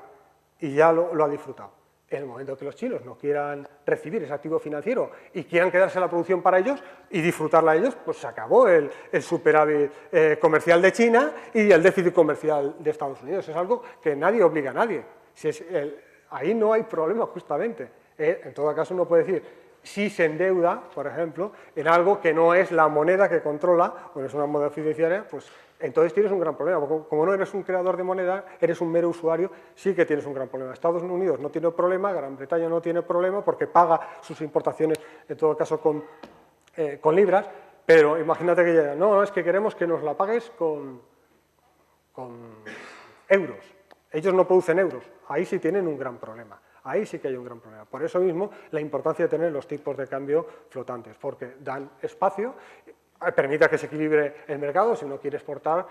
S2: y ya lo ha disfrutado. En el momento que los chinos no quieran recibir ese activo financiero y quieran quedarse la producción para ellos y disfrutarla ellos, pues se acabó el superávit comercial de China y el déficit comercial de Estados Unidos. Es algo que nadie obliga a nadie. Ahí no hay problema, justamente. En todo caso, uno puede decir, si se endeuda, por ejemplo, en algo que no es la moneda que controla, o no es una moneda fiduciaria, pues entonces tienes un gran problema. Como no eres un creador de moneda, eres un mero usuario, sí que tienes un gran problema. Estados Unidos no tiene problema, Gran Bretaña no tiene problema porque paga sus importaciones, en todo caso, con libras, pero imagínate que llega, no, es que queremos que nos la pagues con euros. Ellos no producen euros, ahí sí tienen un gran problema. Ahí sí que hay un gran problema. Por eso mismo, la importancia de tener los tipos de cambio flotantes, porque dan espacio, permite que se equilibre el mercado. Si uno quiere exportar,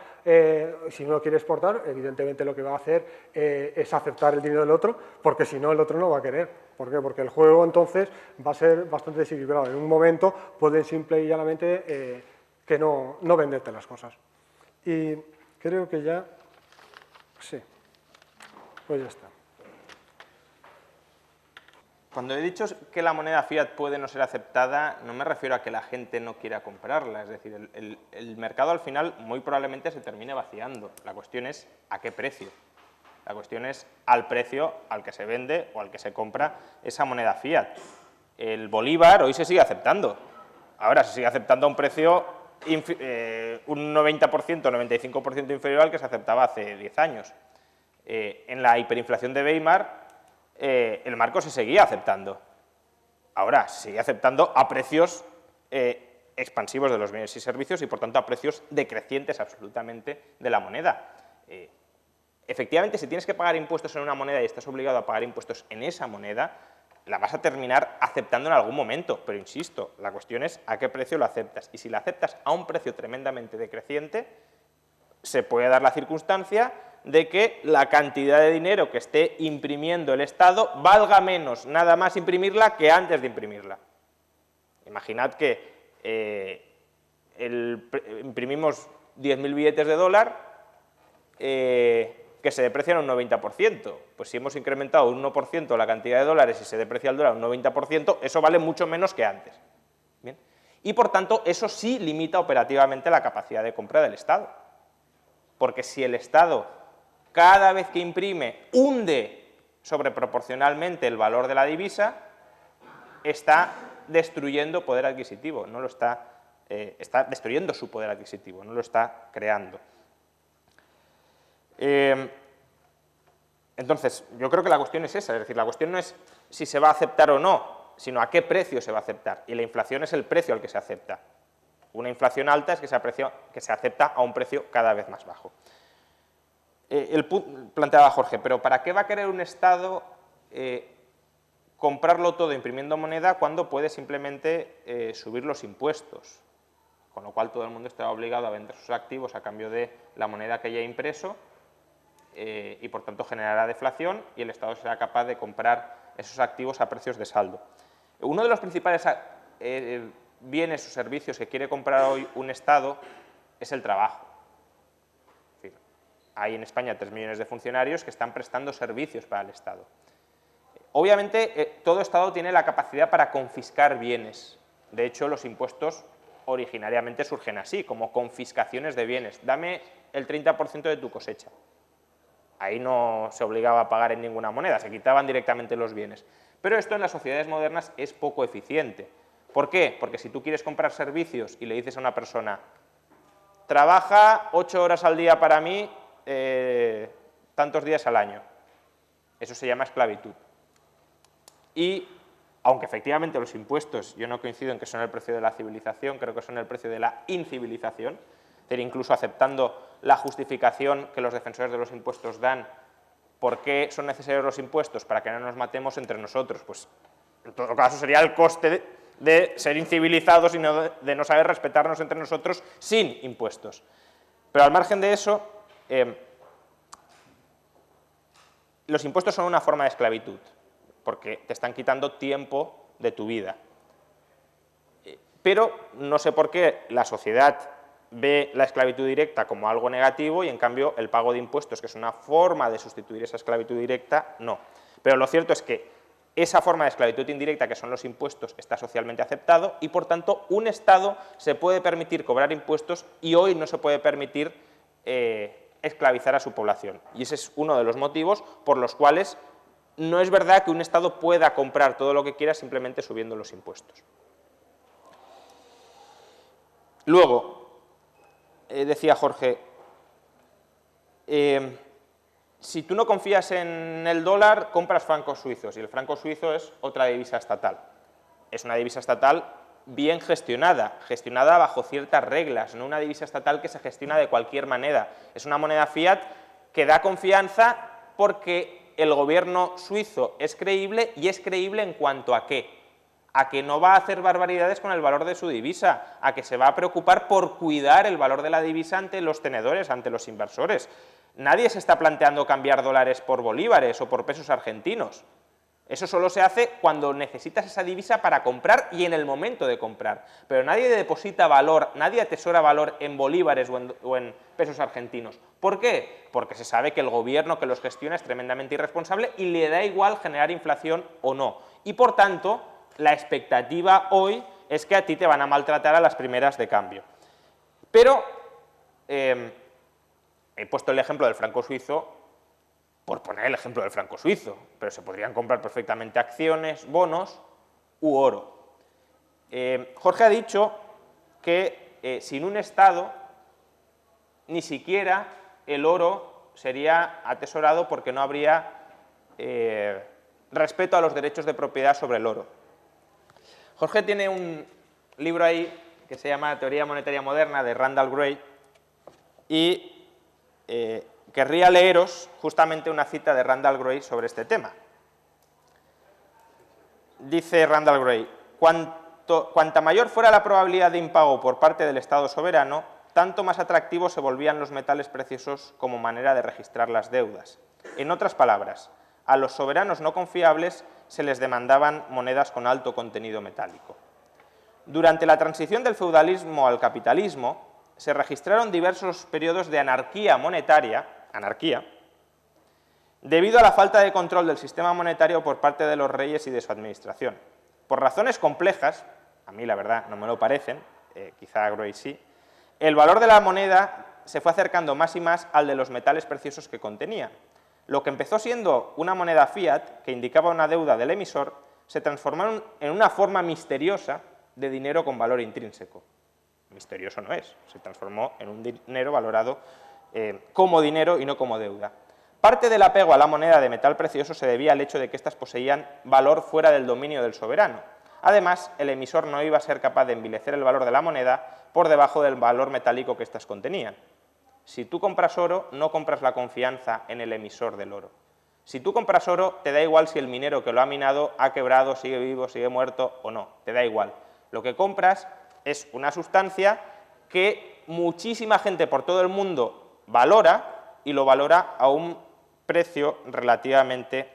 S2: evidentemente lo que va a hacer es aceptar el dinero del otro, porque si no, el otro no va a querer. ¿Por qué? Porque el juego entonces va a ser bastante desequilibrado. En un momento pueden simple y llanamente que no venderte las cosas. Y creo que ya... Sí, pues ya está.
S4: Cuando he dicho que la moneda fiat puede no ser aceptada, no me refiero a que la gente no quiera comprarla. Es decir, el mercado al final muy probablemente se termine vaciando. La cuestión es a qué precio. La cuestión es al precio al que se vende o al que se compra esa moneda fiat. El bolívar hoy se sigue aceptando. Ahora se sigue aceptando a un precio un 90%, 95% inferior al que se aceptaba hace 10 años. En la hiperinflación de Weimar, el marco se seguía aceptando. Ahora se sigue aceptando a precios expansivos de los bienes y servicios y, por tanto, a precios decrecientes absolutamente de la moneda. Efectivamente, si tienes que pagar impuestos en una moneda y estás obligado a pagar impuestos en esa moneda, la vas a terminar aceptando en algún momento. Pero, insisto, la cuestión es a qué precio lo aceptas. Y si lo aceptas a un precio tremendamente decreciente, se puede dar la circunstancia de que la cantidad de dinero que esté imprimiendo el Estado valga menos nada más imprimirla que antes de imprimirla. Imaginad que imprimimos 10.000 billetes de dólar que se deprecian un 90%. Pues si hemos incrementado un 1% la cantidad de dólares y se deprecia el dólar un 90%, eso vale mucho menos que antes. ¿Bien? Y por tanto, eso sí limita operativamente la capacidad de compra del Estado. Porque si el Estado cada vez que imprime hunde sobreproporcionalmente el valor de la divisa, está destruyendo poder adquisitivo, no lo está destruyendo su poder adquisitivo, no lo está creando. Entonces, yo creo que la cuestión es esa, es decir, la cuestión no es si se va a aceptar o no, sino a qué precio se va a aceptar, y la inflación es el precio al que se acepta. Una inflación alta es que se acepta a un precio cada vez más bajo. Planteaba Jorge, pero ¿para qué va a querer un Estado comprarlo todo imprimiendo moneda cuando puede simplemente subir los impuestos? Con lo cual todo el mundo estará obligado a vender sus activos a cambio de la moneda que haya impreso y por tanto generará deflación y el Estado será capaz de comprar esos activos a precios de saldo. Uno de los principales bienes o servicios que quiere comprar hoy un Estado es el trabajo. Es decir, hay en España 3 millones de funcionarios que están prestando servicios para el Estado. Obviamente, todo Estado tiene la capacidad para confiscar bienes. De hecho, los impuestos originariamente surgen así, como confiscaciones de bienes. Dame el 30% de tu cosecha. Ahí no se obligaba a pagar en ninguna moneda, se quitaban directamente los bienes. Pero esto en las sociedades modernas es poco eficiente. ¿Por qué? Porque si tú quieres comprar servicios y le dices a una persona, trabaja 8 horas al día para mí, tantos días al año, eso se llama esclavitud. Y, aunque efectivamente los impuestos, yo no coincido en que son el precio de la civilización, creo que son el precio de la incivilización, es decir, incluso aceptando la justificación que los defensores de los impuestos dan, ¿por qué son necesarios los impuestos? Para que no nos matemos entre nosotros. Pues, en todo caso, sería el coste de ser incivilizados y de no saber respetarnos entre nosotros sin impuestos. Pero al margen de eso, los impuestos son una forma de esclavitud, porque te están quitando tiempo de tu vida. Pero no sé por qué la sociedad ve la esclavitud directa como algo negativo y, en cambio, el pago de impuestos, que es una forma de sustituir esa esclavitud directa, no. Pero lo cierto es que esa forma de esclavitud indirecta, que son los impuestos, está socialmente aceptado y, por tanto, un Estado se puede permitir cobrar impuestos y hoy no se puede permitir esclavizar a su población. Y ese es uno de los motivos por los cuales no es verdad que un Estado pueda comprar todo lo que quiera simplemente subiendo los impuestos. Luego, decía Jorge, si tú no confías en el dólar, compras francos suizos, y el franco suizo es otra divisa estatal. Es una divisa estatal bien gestionada bajo ciertas reglas, no una divisa estatal que se gestiona de cualquier manera. Es una moneda fiat que da confianza porque el gobierno suizo es creíble, y es creíble en cuanto a qué. A que no va a hacer barbaridades con el valor de su divisa, a que se va a preocupar por cuidar el valor de la divisa ante los tenedores, ante los inversores. Nadie se está planteando cambiar dólares por bolívares o por pesos argentinos. Eso solo se hace cuando necesitas esa divisa para comprar y en el momento de comprar. Pero nadie deposita valor, nadie atesora valor en bolívares o en pesos argentinos. ¿Por qué? Porque se sabe que el gobierno que los gestiona es tremendamente irresponsable y le da igual generar inflación o no. Y, por tanto, la expectativa hoy es que a ti te van a maltratar a las primeras de cambio. Pero he puesto el ejemplo del franco suizo por poner el ejemplo del franco suizo, pero se podrían comprar perfectamente acciones, bonos u oro. Jorge ha dicho que sin un Estado ni siquiera el oro sería atesorado porque no habría respeto a los derechos de propiedad sobre el oro. Jorge tiene un libro ahí que se llama Teoría Monetaria Moderna, de Randall Gray, y querría leeros justamente una cita de Randall Gray sobre este tema. Dice Randall Gray, cuanta mayor fuera la probabilidad de impago por parte del Estado soberano, tanto más atractivos se volvían los metales preciosos como manera de registrar las deudas. En otras palabras, a los soberanos no confiables se les demandaban monedas con alto contenido metálico. Durante la transición del feudalismo al capitalismo, se registraron diversos periodos de anarquía monetaria, debido a la falta de control del sistema monetario por parte de los reyes y de su administración. Por razones complejas, a mí la verdad no me lo parecen, quizá a Gray sí, el valor de la moneda se fue acercando más y más al de los metales preciosos que contenía. Lo que empezó siendo una moneda fiat, que indicaba una deuda del emisor, se transformó en una forma misteriosa de dinero con valor intrínseco. Misterioso no es, se transformó en un dinero valorado como dinero y no como deuda. Parte del apego a la moneda de metal precioso se debía al hecho de que éstas poseían valor fuera del dominio del soberano. Además, el emisor no iba a ser capaz de envilecer el valor de la moneda por debajo del valor metálico que éstas contenían. Si tú compras oro, no compras la confianza en el emisor del oro. Si tú compras oro, te da igual si el minero que lo ha minado ha quebrado, sigue vivo, sigue muerto o no, te da igual. Lo que compras es una sustancia que muchísima gente por todo el mundo valora, y lo valora a un precio relativamente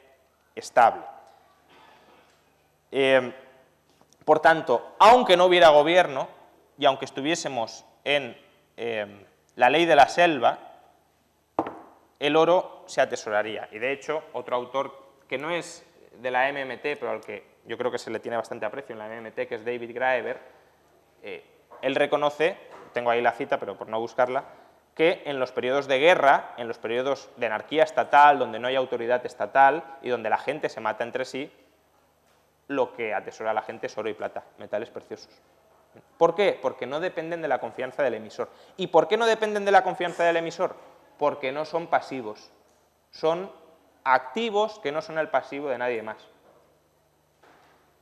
S4: estable. Por tanto, aunque no hubiera gobierno y aunque estuviésemos en la ley de la selva, el oro se atesoraría. Y de hecho, otro autor que no es de la MMT, pero al que yo creo que se le tiene bastante aprecio en la MMT, que es David Graeber, él reconoce, tengo ahí la cita, pero por no buscarla, que en los periodos de guerra, en los periodos de anarquía estatal, donde no hay autoridad estatal y donde la gente se mata entre sí, lo que atesora a la gente es oro y plata, metales preciosos. ¿Por qué? Porque no dependen de la confianza del emisor. ¿Y por qué no dependen de la confianza del emisor? Porque no son pasivos, son activos que no son el pasivo de nadie más.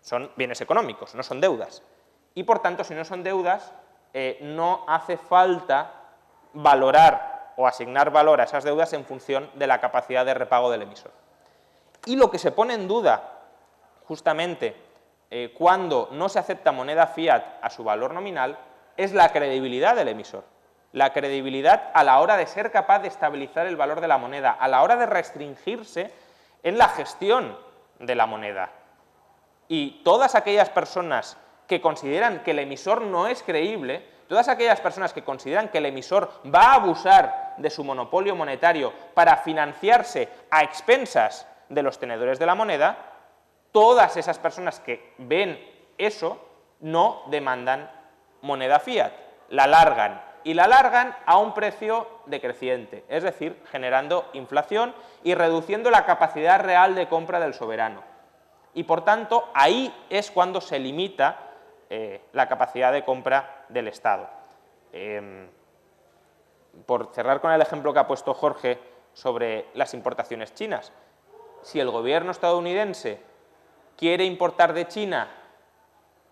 S4: Son bienes económicos, no son deudas. Y por tanto, si no son deudas, no hace falta valorar o asignar valor a esas deudas en función de la capacidad de repago del emisor. Y lo que se pone en duda, justamente, cuando no se acepta moneda fiat a su valor nominal, es la credibilidad del emisor. La credibilidad a la hora de ser capaz de estabilizar el valor de la moneda, a la hora de restringirse en la gestión de la moneda. Y todas aquellas personas que consideran que el emisor no es creíble, todas aquellas personas que consideran que el emisor va a abusar de su monopolio monetario para financiarse a expensas de los tenedores de la moneda, todas esas personas que ven eso no demandan moneda fiat, la largan. Y la largan a un precio decreciente, es decir, generando inflación y reduciendo la capacidad real de compra del soberano. Y por tanto, ahí es cuando se limita la capacidad de compra del Estado. Por cerrar con el ejemplo que ha puesto Jorge sobre las importaciones chinas, si el gobierno estadounidense quiere importar de China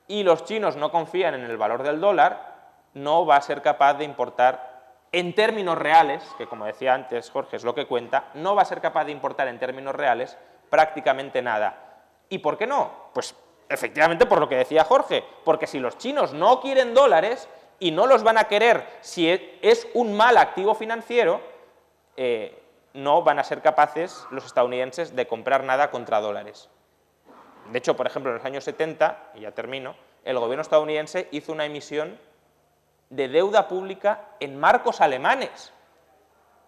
S4: y los chinos no confían en el valor del dólar, no va a ser capaz de importar en términos reales, que como decía antes Jorge es lo que cuenta, no va a ser capaz de importar en términos reales prácticamente nada. ¿Y por qué no? Pues efectivamente por lo que decía Jorge, porque si los chinos no quieren dólares y no los van a querer si es un mal activo financiero, no van a ser capaces los estadounidenses de comprar nada contra dólares. De hecho, por ejemplo, en los años 70, y ya termino, el gobierno estadounidense hizo una emisión de deuda pública en marcos alemanes.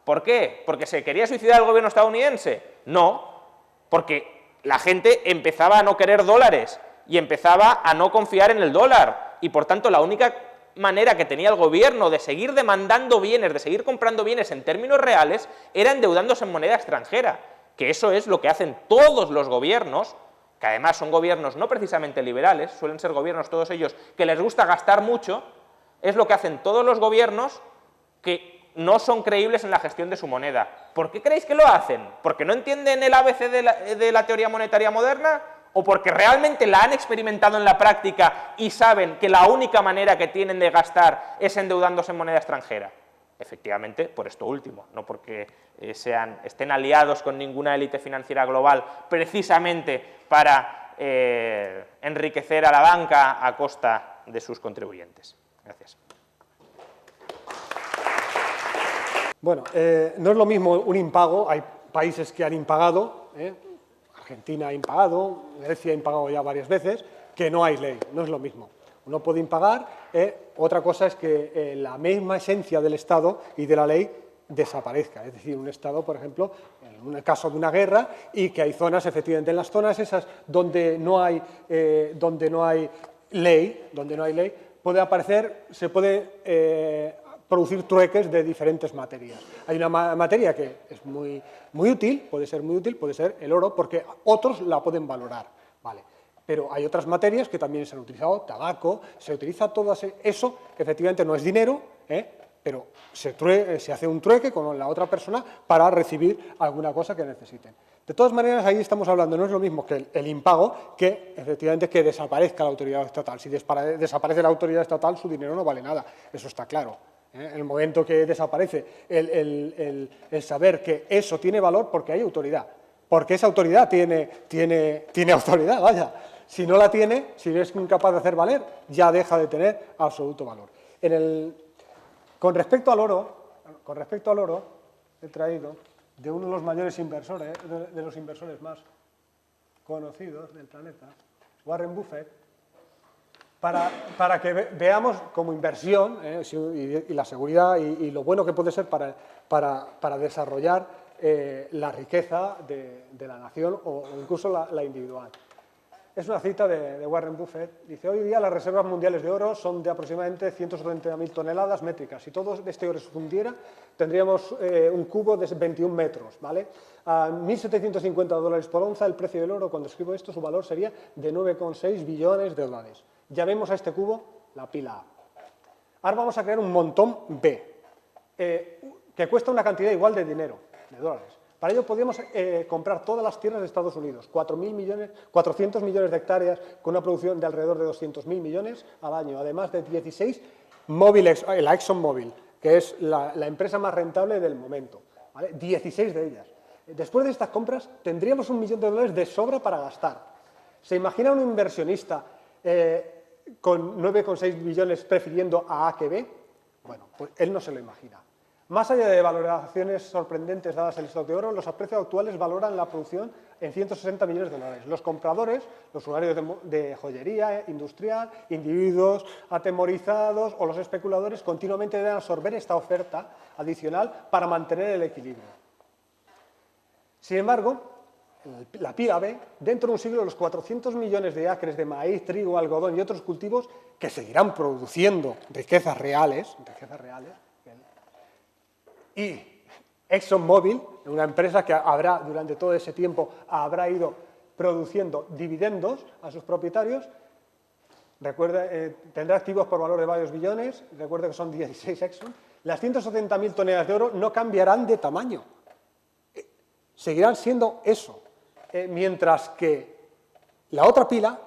S4: ¿Por qué? ¿Porque se quería suicidar el gobierno estadounidense? No, porque la gente empezaba a no querer dólares y empezaba a no confiar en el dólar y por tanto la única manera que tenía el gobierno de seguir demandando bienes, de seguir comprando bienes en términos reales, era endeudándose en moneda extranjera, que eso es lo que hacen todos los gobiernos, que además son gobiernos no precisamente liberales, suelen ser gobiernos todos ellos que les gusta gastar mucho, es lo que hacen todos los gobiernos que no son creíbles en la gestión de su moneda. ¿Por qué creéis que lo hacen? ¿Porque no entienden el ABC de la teoría monetaria moderna? ¿O porque realmente la han experimentado en la práctica y saben que la única manera que tienen de gastar es endeudándose en moneda extranjera? Efectivamente, por esto último, no porque estén aliados con ninguna élite financiera global precisamente para enriquecer a la banca a costa de sus contribuyentes. Gracias.
S2: Bueno, no es lo mismo un impago, hay países que han impagado, Argentina ha impagado, Grecia ha impagado ya varias veces, que no hay ley, no es lo mismo. Uno puede impagar, otra cosa es que la misma esencia del Estado y de la ley desaparezca, es decir, un Estado, por ejemplo, en el caso de una guerra, y que hay zonas, efectivamente, en las zonas esas donde no hay ley, puede aparecer, se puede producir trueques de diferentes materias. Hay una materia que es muy útil, puede ser el oro, porque otros la pueden valorar, ¿vale? Pero hay otras materias que también se han utilizado, tabaco, se utiliza todo eso, efectivamente no es dinero, pero se hace un trueque con la otra persona para recibir alguna cosa que necesiten. De todas maneras, ahí estamos hablando, no es lo mismo que el impago, que efectivamente que desaparezca la autoridad estatal. Si desaparece la autoridad estatal, su dinero no vale nada, eso está claro. En el momento que desaparece el saber que eso tiene valor, porque hay autoridad, porque esa autoridad tiene autoridad, vaya. Si no la tiene, si es incapaz de hacer valer, ya deja de tener absoluto valor. Con respecto al oro, he traído de uno de los mayores inversores, de los inversores más conocidos del planeta, Warren Buffett, para que veamos como inversión y la seguridad y lo bueno que puede ser para desarrollar la riqueza de la nación o incluso la individual. Es una cita de Warren Buffett. Dice, hoy día las reservas mundiales de oro son de aproximadamente 170.000 toneladas métricas. Si todo este oro se fundiera, tendríamos un cubo de 21 metros, ¿vale? A $1.750 por onza, el precio del oro, cuando escribo esto, su valor sería de 9,6 billones de dólares. Llamemos a este cubo la pila A. Ahora vamos a crear un montón B, que cuesta una cantidad igual de dinero, de dólares. Para ello podríamos comprar todas las tierras de Estados Unidos, 400 millones de hectáreas con una producción de alrededor de 200.000 millones al año, además de 16 móviles, la ExxonMobil, que es la empresa más rentable del momento, ¿vale? 16 de ellas. Después de estas compras tendríamos $1 millón de sobra para gastar. ¿Se imagina un inversionista con 9,6 billones prefiriendo a A que B? Bueno, pues él no se lo imagina. Más allá de valoraciones sorprendentes dadas el stock de oro, los precios actuales valoran la producción en 160 millones de dólares. Los compradores, los usuarios de joyería industrial, individuos atemorizados o los especuladores continuamente deben absorber esta oferta adicional para mantener el equilibrio. Sin embargo, la pila B, dentro de un siglo, los 400 millones de acres de maíz, trigo, algodón y otros cultivos que seguirán produciendo riquezas reales, y ExxonMobil, una empresa que habrá durante todo ese tiempo habrá ido produciendo dividendos a sus propietarios, recuerda, tendrá activos por valor de varios billones, recuerda que son 16 Exxon, las 170.000 toneladas de oro no cambiarán de tamaño, seguirán siendo eso, mientras que la otra pila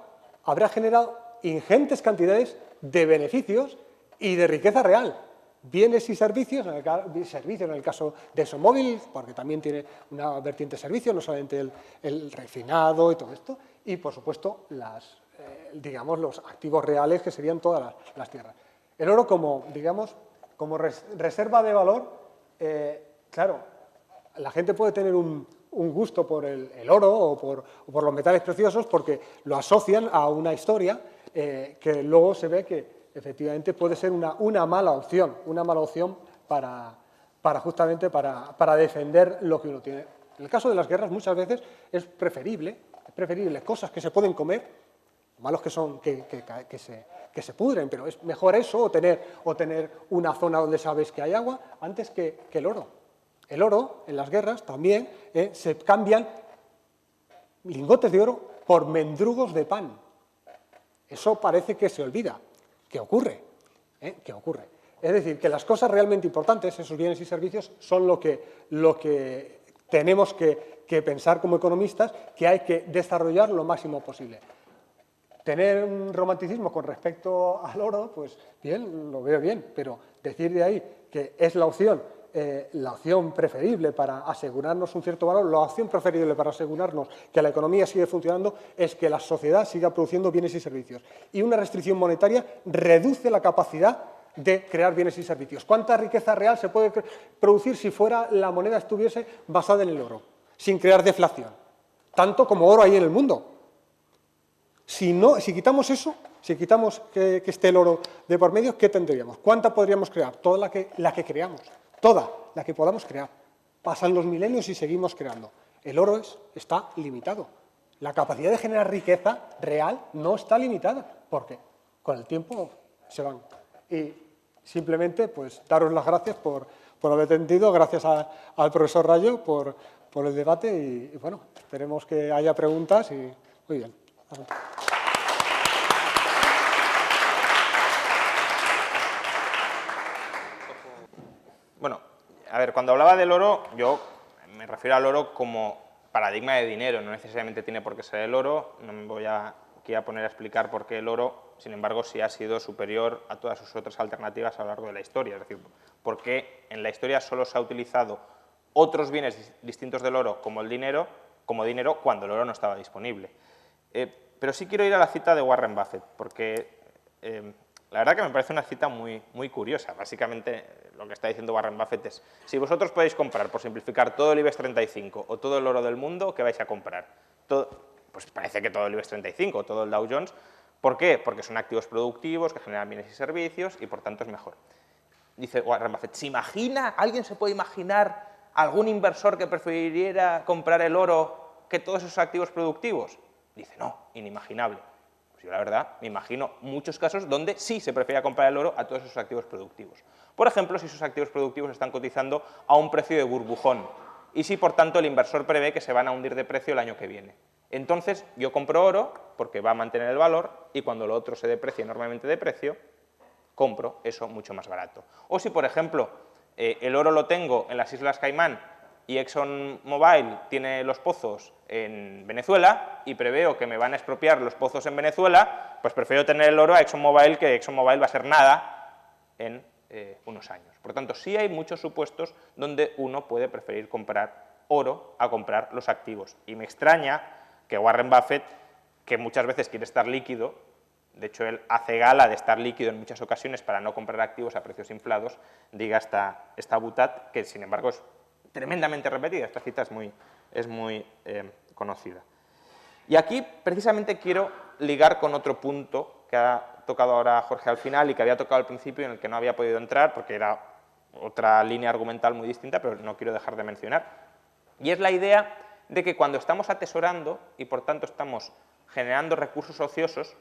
S2: habrá generado ingentes cantidades de beneficios y de riqueza real. Bienes y servicios, en el caso de ExxonMobil, porque también tiene una vertiente de servicios, no solamente el refinado y todo esto, y por supuesto digamos, los activos reales que serían todas las tierras. El oro como reserva de valor, claro, la gente puede tener un gusto por el oro o por los metales preciosos porque lo asocian a una historia que luego se ve que efectivamente puede ser una mala opción justamente para defender lo que uno tiene. En el caso de las guerras muchas veces es preferible cosas que se pueden comer, malos que son que se pudren, pero es mejor eso o tener una zona donde sabes que hay agua antes que el oro. El oro en las guerras también se cambian lingotes de oro por mendrugos de pan. Eso parece que se olvida. ¿Qué ocurre? ¿Qué ocurre? Es decir, que las cosas realmente importantes, esos bienes y servicios, son lo que tenemos que pensar como economistas, que hay que desarrollar lo máximo posible. Tener un romanticismo con respecto al oro, pues bien, lo veo bien, pero decir de ahí que es la opción preferible para asegurarnos un cierto valor, la opción preferible para asegurarnos que la economía sigue funcionando es que la sociedad siga produciendo bienes y servicios. Y una restricción monetaria reduce la capacidad de crear bienes y servicios. ¿Cuánta riqueza real se puede producir si la moneda estuviese basada en el oro, sin crear deflación? Tanto como oro hay en el mundo. Si quitamos eso, si quitamos que esté el oro de por medio, ¿qué tendríamos? ¿Cuánta podríamos crear? Toda la que creamos. Toda la que podamos crear. Pasan los milenios y seguimos creando. El oro está limitado. La capacidad de generar riqueza real no está limitada, porque con el tiempo se van. Y simplemente, pues, daros las gracias por haber atendido, gracias al profesor Rayo por el debate y, bueno, esperemos que haya preguntas y muy bien.
S4: Bueno, a ver, cuando hablaba del oro, yo me refiero al oro como paradigma de dinero, no necesariamente tiene por qué ser el oro, no me voy aquí a poner a explicar por qué el oro, sin embargo, sí ha sido superior a todas sus otras alternativas a lo largo de la historia, es decir, por qué en la historia solo se ha utilizado otros bienes distintos del oro como dinero cuando el oro no estaba disponible. Pero sí quiero ir a la cita de Warren Buffett, porque la verdad que me parece una cita muy, muy curiosa. Básicamente lo que está diciendo Warren Buffett es, si vosotros podéis comprar, por simplificar, todo el IBEX 35 o todo el oro del mundo, ¿qué vais a comprar? Pues parece que todo el IBEX 35 o todo el Dow Jones, ¿Por qué? Porque son activos productivos que generan bienes y servicios y por tanto es mejor. Dice Warren Buffett, ¿alguien se puede imaginar algún inversor que preferiría comprar el oro que todos esos activos productivos? Dice, no, inimaginable. Pues yo la verdad me imagino muchos casos donde sí se prefiere comprar el oro a todos esos activos productivos. Por ejemplo, si esos activos productivos están cotizando a un precio de burbujón y si por tanto el inversor prevé que se van a hundir de precio el año que viene. Entonces yo compro oro porque va a mantener el valor y cuando lo otro se deprecie enormemente de precio, compro eso mucho más barato. O si, por ejemplo, el oro lo tengo en las Islas Caimán y ExxonMobil tiene los pozos en Venezuela y preveo que me van a expropiar los pozos en Venezuela, pues prefiero tener el oro a ExxonMobil, que ExxonMobil va a ser nada en unos años. Por tanto, sí hay muchos supuestos donde uno puede preferir comprar oro a comprar los activos. Y me extraña que Warren Buffett, que muchas veces quiere estar líquido, de hecho él hace gala de estar líquido en muchas ocasiones para no comprar activos a precios inflados, diga esta butad, que sin embargo es tremendamente repetida, esta cita es muy conocida. Y aquí precisamente quiero ligar con otro punto que ha tocado ahora Jorge al final y que había tocado al principio y en el que no había podido entrar porque era otra línea argumental muy distinta, pero no quiero dejar de mencionar. Y es la idea de que cuando estamos atesorando y por tanto estamos generando recursos ociosos,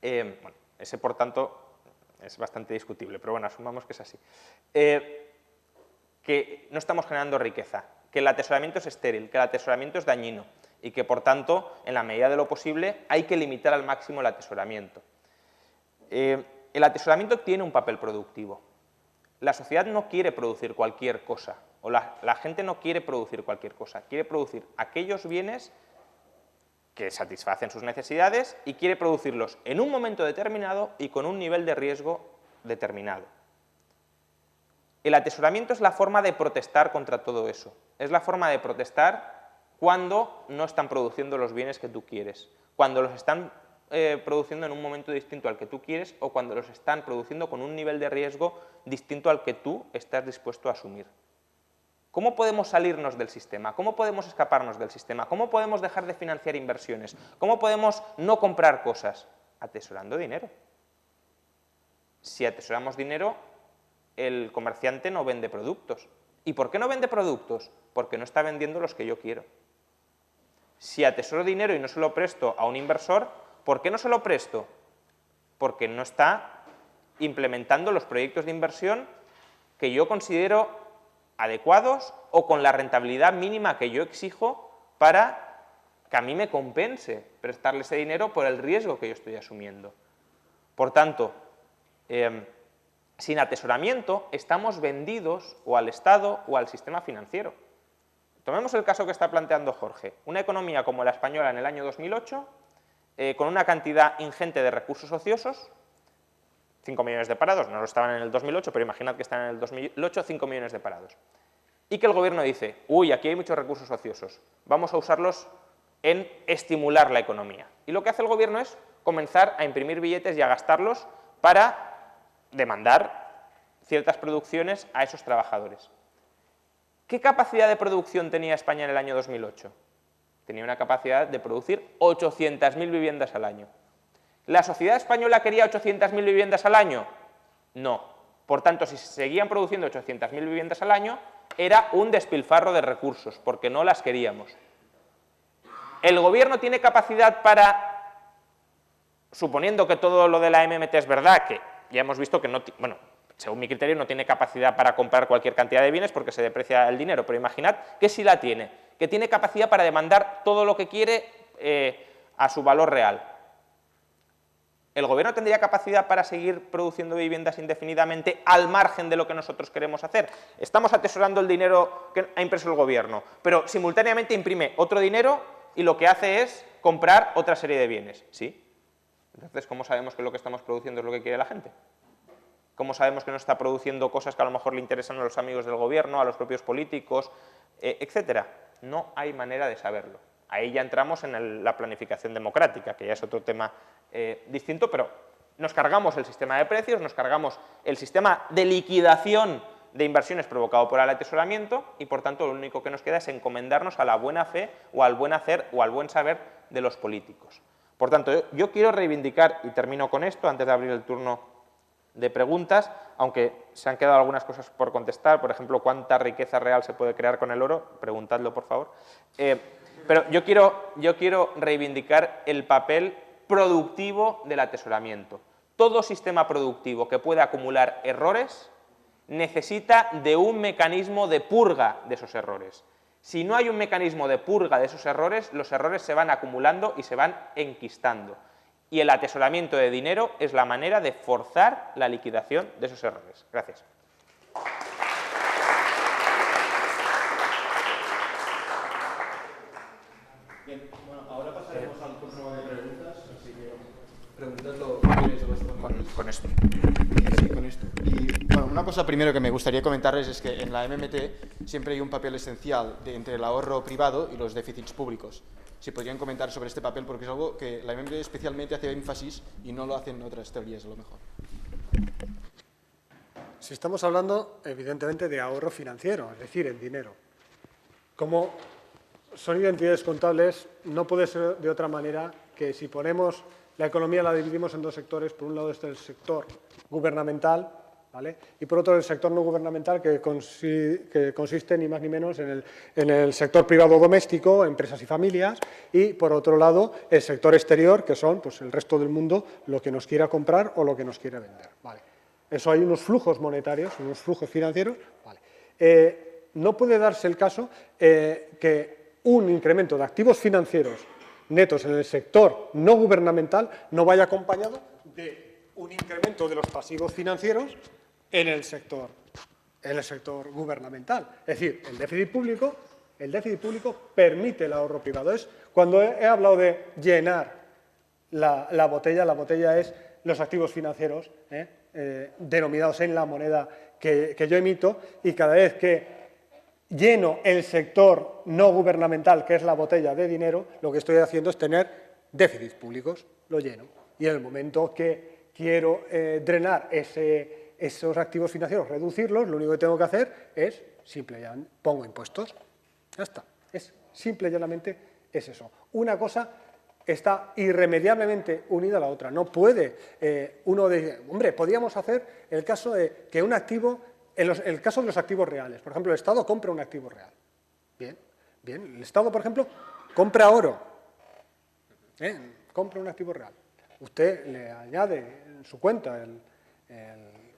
S4: bueno, ese por tanto es bastante discutible, pero bueno, asumamos que es así, que no estamos generando riqueza, que el atesoramiento es estéril, que el atesoramiento es dañino y que por tanto, en la medida de lo posible, hay que limitar al máximo el atesoramiento. El atesoramiento tiene un papel productivo. La sociedad no quiere producir cualquier cosa, o la gente no quiere producir cualquier cosa, quiere producir aquellos bienes que satisfacen sus necesidades y quiere producirlos en un momento determinado y con un nivel de riesgo determinado. El atesoramiento es la forma de protestar contra todo eso, es la forma de protestar cuando no están produciendo los bienes que tú quieres, cuando los están produciendo en un momento distinto al que tú quieres o cuando los están produciendo con un nivel de riesgo distinto al que tú estás dispuesto a asumir. ¿Cómo podemos salirnos del sistema? ¿Cómo podemos escaparnos del sistema? ¿Cómo podemos dejar de financiar inversiones? ¿Cómo podemos no comprar cosas? Atesorando dinero. Si atesoramos dinero, el comerciante no vende productos. ¿Y por qué no vende productos? Porque no está vendiendo los que yo quiero. Si atesoro dinero y no se lo presto a un inversor, ¿por qué no se lo presto? Porque no está implementando los proyectos de inversión que yo considero adecuados o con la rentabilidad mínima que yo exijo para que a mí me compense prestarle ese dinero por el riesgo que yo estoy asumiendo. Por tanto, sin atesoramiento estamos vendidos o al Estado o al sistema financiero. Tomemos el caso que está planteando Jorge. Una economía como la española en el año 2008, con una cantidad ingente de recursos ociosos, 5 millones de parados, no lo estaban en el 2008, pero imaginad que están en el 2008, 5 millones de parados. Y que el gobierno dice, uy, aquí hay muchos recursos ociosos, vamos a usarlos en estimular la economía. Y lo que hace el gobierno es comenzar a imprimir billetes y a gastarlos para demandar ciertas producciones a esos trabajadores. ¿Qué capacidad de producción tenía España en el año 2008? Tenía una capacidad de producir 800.000 viviendas al año. ¿La sociedad española quería 800.000 viviendas al año? No. Por tanto, si se seguían produciendo 800.000 viviendas al año, era un despilfarro de recursos, porque no las queríamos. ¿El gobierno tiene capacidad para, suponiendo que todo lo de la MMT es verdad, que ya hemos visto que no, bueno, según mi criterio no tiene capacidad para comprar cualquier cantidad de bienes porque se deprecia el dinero, pero imaginad que sí la tiene, que tiene capacidad para demandar todo lo que quiere a su valor real. ¿El gobierno tendría capacidad para seguir produciendo viviendas indefinidamente al margen de lo que nosotros queremos hacer? Estamos atesorando el dinero que ha impreso el gobierno, pero simultáneamente imprime otro dinero y lo que hace es comprar otra serie de bienes. ¿Sí? Entonces, ¿cómo sabemos que lo que estamos produciendo es lo que quiere la gente? ¿Cómo sabemos que no está produciendo cosas que a lo mejor le interesan a los amigos del gobierno, a los propios políticos, etcétera? No hay manera de saberlo. Ahí ya entramos en la planificación democrática, que ya es otro tema distinto, pero nos cargamos el sistema de precios, nos cargamos el sistema de liquidación de inversiones provocado por el atesoramiento y, por tanto, lo único que nos queda es encomendarnos a la buena fe o al buen hacer o al buen saber de los políticos. Por tanto, yo quiero reivindicar, y termino con esto antes de abrir el turno de preguntas, aunque se han quedado algunas cosas por contestar, por ejemplo, ¿cuánta riqueza real se puede crear con el oro? Preguntadlo, por favor. Pero yo quiero reivindicar el papel productivo del atesoramiento. Todo sistema productivo que pueda acumular errores necesita de un mecanismo de purga de esos errores. Si no hay un mecanismo de purga de esos errores, los errores se van acumulando y se van enquistando. Y el atesoramiento de dinero es la manera de forzar la liquidación de esos errores. Gracias.
S3: Bien, bueno, ahora pasaremos al turno de preguntas, así que preguntadlo con esto. Sí, con esto. Y bueno, una cosa primero que me gustaría comentarles es que en la MMT siempre hay un papel esencial entre el ahorro privado y los déficits públicos. Si podrían comentar sobre este papel, porque es algo que la MMT especialmente hace énfasis y no lo hacen otras teorías a lo mejor.
S2: Si estamos hablando, evidentemente, de ahorro financiero, es decir, en dinero. Como son identidades contables, no puede ser de otra manera que si ponemos la economía la dividimos en dos sectores. Por un lado está el sector gubernamental, ¿vale? Y por otro el sector no gubernamental, que consiste ni más ni menos en el sector privado doméstico, empresas y familias, y por otro lado el sector exterior, que son pues, el resto del mundo, lo que nos quiera comprar o lo que nos quiera vender. ¿Vale? Eso hay unos flujos monetarios, unos flujos financieros. ¿Vale? No puede darse el caso que un incremento de activos financieros netos en el sector no gubernamental no vaya acompañado de un incremento de los pasivos financieros en el sector gubernamental. Es decir, el déficit público permite el ahorro privado. Es cuando he hablado de llenar la botella es los activos financieros denominados en la moneda que yo emito, y cada vez que lleno el sector no gubernamental, que es la botella de dinero, lo que estoy haciendo es tener déficits públicos, lo lleno. Y en el momento que quiero drenar esos activos financieros, reducirlos, lo único que tengo que hacer es, simplemente, pongo impuestos. Ya está. Es simple y llanamente es eso. Una cosa está irremediablemente unida a la otra. No puede uno decir, hombre, podríamos hacer el caso de que un activo, el caso de los activos reales. Por ejemplo, el Estado compra un activo real. Bien. El Estado, por ejemplo, compra oro. Compra un activo real. Usted le añade en su cuenta el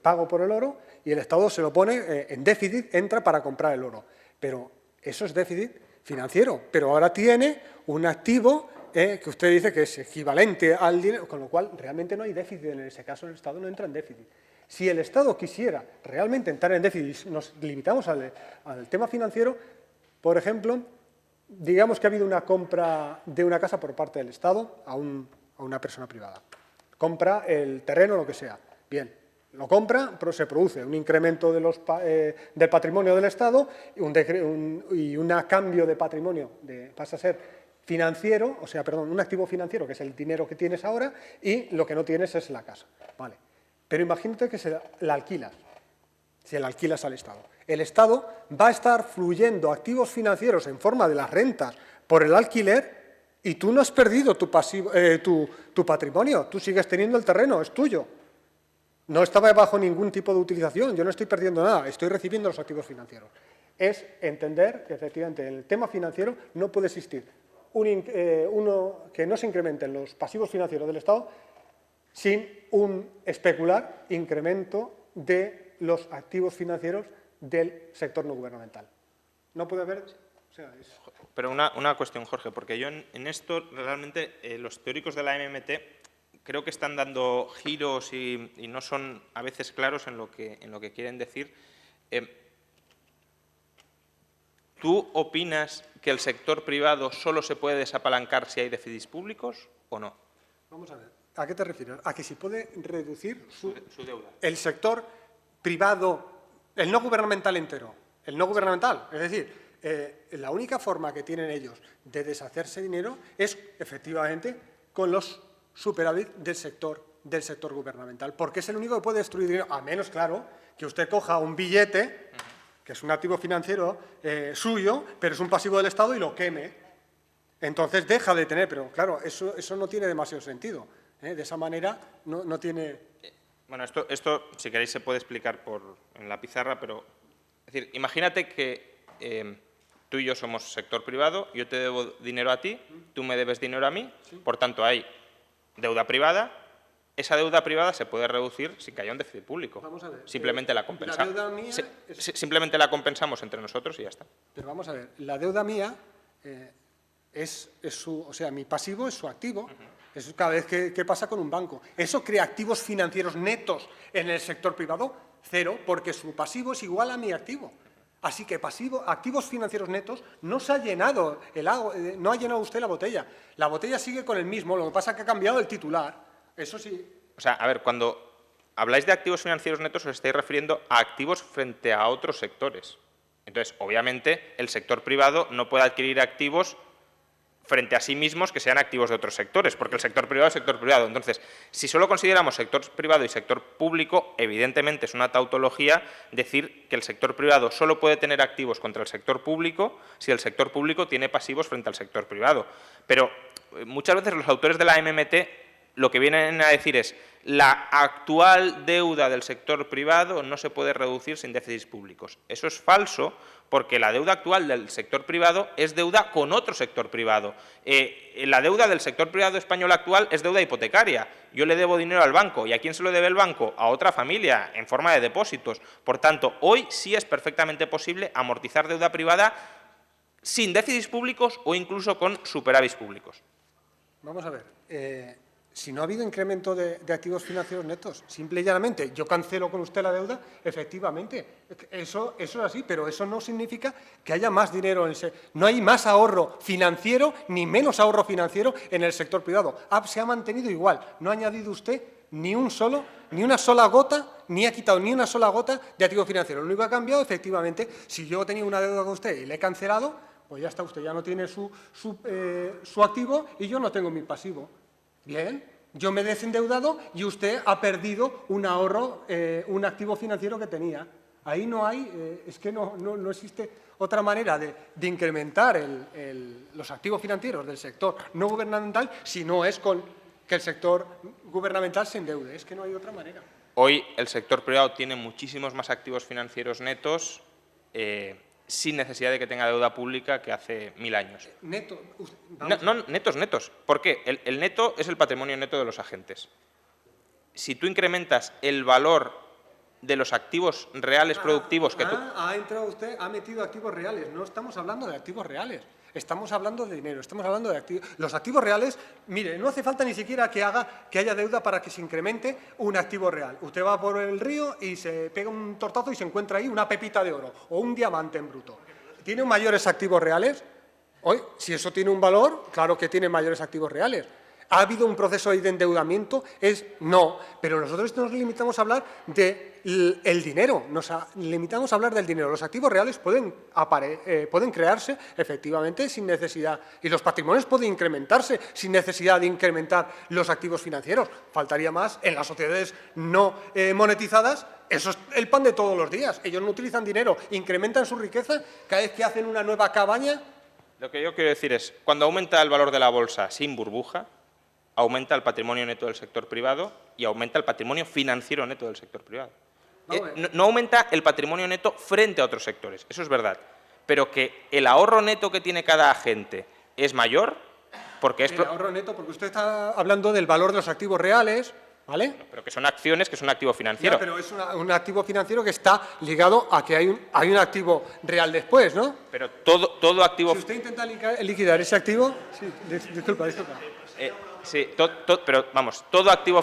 S2: pago por el oro y el Estado se lo pone en déficit, entra para comprar el oro. Pero eso es déficit financiero. Pero ahora tiene un activo que usted dice que es equivalente al dinero, con lo cual realmente no hay déficit. En ese caso el Estado no entra en déficit. Si el Estado quisiera realmente entrar en déficit, nos limitamos al tema financiero, por ejemplo, digamos que ha habido una compra de una casa por parte del Estado a una persona privada. Compra el terreno, lo que sea. Bien, lo compra, pero se produce un incremento del patrimonio del Estado y un cambio de patrimonio pasa a ser financiero, un activo financiero, que es el dinero que tienes ahora, y lo que no tienes es la casa. Vale. Pero imagínate que se la alquilas, si la alquilas al Estado. El Estado va a estar fluyendo activos financieros en forma de las rentas por el alquiler y tú no has perdido tu patrimonio, tú sigues teniendo el terreno, es tuyo. No estaba bajo ningún tipo de utilización, yo no estoy perdiendo nada, estoy recibiendo los activos financieros. Es entender que efectivamente en el tema financiero no puede existir que no se incrementen los pasivos financieros del Estado sin un especular incremento de los activos financieros del sector no gubernamental. No puede haber...
S4: Pero una cuestión, Jorge, porque yo en esto realmente los teóricos de la MMT creo que están dando giros y no son a veces claros en lo que quieren decir. ¿Tú opinas que el sector privado solo se puede desapalancar si hay déficits públicos o no?
S2: Vamos a ver. ¿A qué te refieres? ¿A que si puede reducir
S4: su deuda?
S2: El sector privado, el no gubernamental entero. El no gubernamental. Es decir, la única forma que tienen ellos de deshacerse dinero es, efectivamente, con los superávit del sector gubernamental. Porque es el único que puede destruir dinero. A menos, claro, que usted coja un billete, que es un activo financiero suyo, pero es un pasivo del Estado, y lo queme. Entonces deja de tener, pero claro, eso no tiene demasiado sentido. De esa manera no tiene...
S4: Bueno, esto si queréis se puede explicar en la pizarra, pero es decir, imagínate que tú y yo somos sector privado, yo te debo dinero a ti, tú me debes dinero a mí, por tanto hay deuda privada, esa deuda privada se puede reducir sin que haya un déficit público.
S2: Vamos a ver,
S4: simplemente la compensamos.
S2: La deuda mía
S4: simplemente la compensamos entre nosotros y ya está.
S2: Pero vamos a ver, la deuda mía o sea, mi pasivo es su activo. Eso cada vez que pasa con un banco. ¿Eso crea activos financieros netos en el sector privado? Cero, porque su pasivo es igual a mi activo. Así que activos financieros netos no se ha llenado no ha llenado usted la botella. La botella sigue con el mismo, lo que pasa es que ha cambiado el titular. Eso sí.
S4: O sea, a ver, cuando habláis de activos financieros netos os estáis refiriendo a activos frente a otros sectores. Entonces, obviamente, el sector privado no puede adquirir activos frente a sí mismos que sean activos de otros sectores, porque el sector privado es sector privado. Entonces, si solo consideramos sector privado y sector público, evidentemente es una tautología decir que el sector privado solo puede tener activos contra el sector público si el sector público tiene pasivos frente al sector privado. Pero muchas veces los autores de la MMT lo que vienen a decir es la actual deuda del sector privado no se puede reducir sin déficits públicos. Eso es falso porque la deuda actual del sector privado es deuda con otro sector privado. La deuda del sector privado español actual es deuda hipotecaria. Yo le debo dinero al banco. ¿Y a quién se lo debe el banco? A otra familia, en forma de depósitos. Por tanto, hoy sí es perfectamente posible amortizar deuda privada sin déficits públicos o incluso con superávits públicos.
S2: Vamos a ver. Si no ha habido incremento de activos financieros netos, simple y llanamente, yo cancelo con usted la deuda, efectivamente, eso es así, pero eso no significa que haya más dinero, no hay más ahorro financiero ni menos ahorro financiero en el sector privado. Se ha mantenido igual, no ha añadido usted ni una sola gota, ni ha quitado ni una sola gota de activo financiero. Lo único que ha cambiado, efectivamente, si yo tenía una deuda con usted y le he cancelado, pues ya está, usted ya no tiene su activo y yo no tengo mi pasivo. Bien, yo me he desendeudado y usted ha perdido un ahorro, un activo financiero que tenía. Ahí no hay, es que no existe otra manera de incrementar los activos financieros del sector no gubernamental si no es con que el sector gubernamental se endeude. Es que no hay otra manera.
S4: Hoy el sector privado tiene muchísimos más activos financieros netos sin necesidad de que tenga deuda pública que hace 1000 años.
S2: Neto.
S4: No, netos. ¿Por qué? El neto es el patrimonio neto de los agentes. Si tú incrementas el valor de los activos reales productivos que tú...
S2: Ha entrado usted, ha metido activos reales. No estamos hablando de activos reales. Estamos hablando de dinero, estamos hablando de activos. Los activos reales, mire, no hace falta ni siquiera que haya deuda para que se incremente un activo real. Usted va por el río y se pega un tortazo y se encuentra ahí una pepita de oro o un diamante en bruto. ¿Tiene mayores activos reales? Hoy, si eso tiene un valor, claro que tiene mayores activos reales. ¿Ha habido un proceso de endeudamiento? No, pero nosotros nos limitamos a hablar del dinero, nos limitamos a hablar del dinero. Los activos reales pueden crearse efectivamente sin necesidad y los patrimonios pueden incrementarse sin necesidad de incrementar los activos financieros. Faltaría más en las sociedades no monetizadas. Eso es el pan de todos los días. Ellos no utilizan dinero, incrementan su riqueza cada vez que hacen una nueva cabaña.
S4: Lo que yo quiero decir es, cuando aumenta el valor de la bolsa sin burbuja, aumenta el patrimonio neto del sector privado y aumenta el patrimonio financiero neto del sector privado. No aumenta el patrimonio neto frente a otros sectores, eso es verdad, pero que el ahorro neto que tiene cada agente es mayor porque es...
S2: El ahorro neto, porque usted está hablando del valor de los activos reales, ¿vale?
S4: No, pero que son acciones, que es un activo financiero.
S2: Ya, pero es un activo financiero que está ligado a que hay un activo real después, ¿no?
S4: Pero todo activo...
S2: Si usted intenta liquidar ese activo... Sí, disculpa.
S4: Sí, pero vamos, todo activo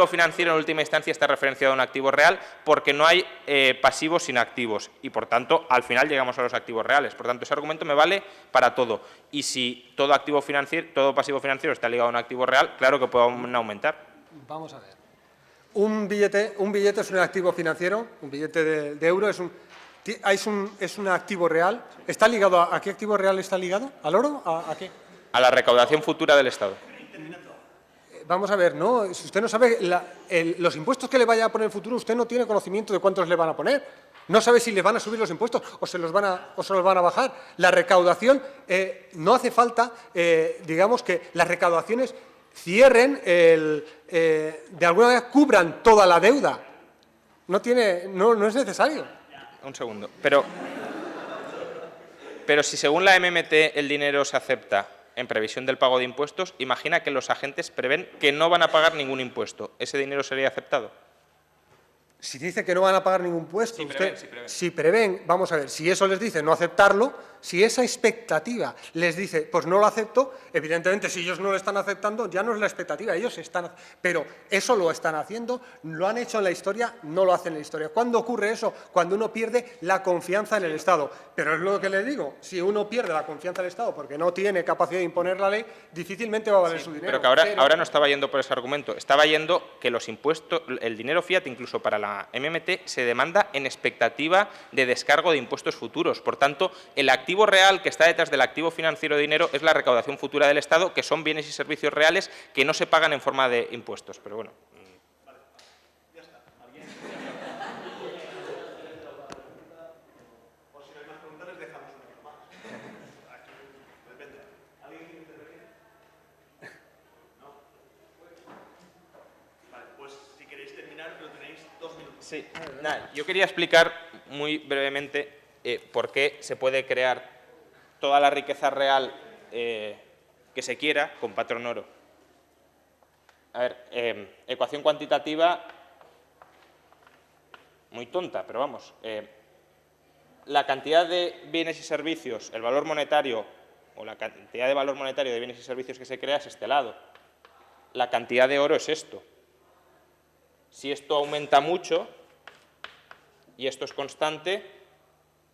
S4: financiero en última instancia está referenciado a un activo real porque no hay pasivos sin activos y por tanto al final llegamos a los activos reales. Por tanto ese argumento me vale para todo y si todo pasivo financiero está ligado a un activo real, claro que pueden aumentar.
S2: Vamos a ver. Un billete es un activo financiero, un billete de euro es un activo real. ¿Está ligado a qué activo real está ligado? ¿Al oro? ¿A qué?
S4: A la recaudación futura del Estado.
S2: vamos a ver, ¿no? Si usted no sabe los impuestos que le vaya a poner en el futuro, usted no tiene conocimiento de cuántos le van a poner. No sabe si les van a subir los impuestos o se los van a bajar. La recaudación, no hace falta, digamos, que las recaudaciones cierren, de alguna manera cubran toda la deuda. No es necesario.
S4: Un segundo. Pero si según la MMT el dinero se acepta en previsión del pago de impuestos, imagina que los agentes prevén que no van a pagar ningún impuesto. ¿Ese dinero sería aceptado?
S2: Si dice que no van a pagar ningún impuesto,
S4: Si prevén.
S2: Vamos a ver, si eso les dice no aceptarlo, si esa expectativa les dice, pues no lo acepto, evidentemente si ellos no lo están aceptando, ya no es la expectativa, ellos están, pero eso lo están haciendo, lo han hecho en la historia, no lo hacen en la historia. ¿Cuándo ocurre eso? Cuando uno pierde la confianza en el Estado. Pero es lo que les digo, si uno pierde la confianza en el Estado porque no tiene capacidad de imponer la ley, difícilmente va a valer su dinero.
S4: Pero que ahora no estaba yendo por ese argumento, estaba yendo que los impuestos, el dinero fiat, incluso para la MMT, se demanda en expectativa de descargo de impuestos futuros. Por tanto, el activo real que está detrás del activo financiero de dinero es la recaudación futura del Estado, que son bienes y servicios reales que no se pagan en forma de impuestos. Pero bueno.
S5: Vale, ya está. ¿Alguien? Por si no hay más preguntas, les dejamos una más. Aquí, depende. ¿Alguien quiere intervenir? ¿No? Vale, pues si queréis terminar, pero tenéis 2 minutos.
S4: Sí, nada, yo quería explicar muy brevemente por qué se puede crear toda la riqueza real que se quiera con patrón oro. A ver, ecuación cuantitativa muy tonta, pero vamos. La cantidad de bienes y servicios, el valor monetario o la cantidad de valor monetario de bienes y servicios que se crea es este lado. La cantidad de oro es esto. Si esto aumenta mucho y esto es constante,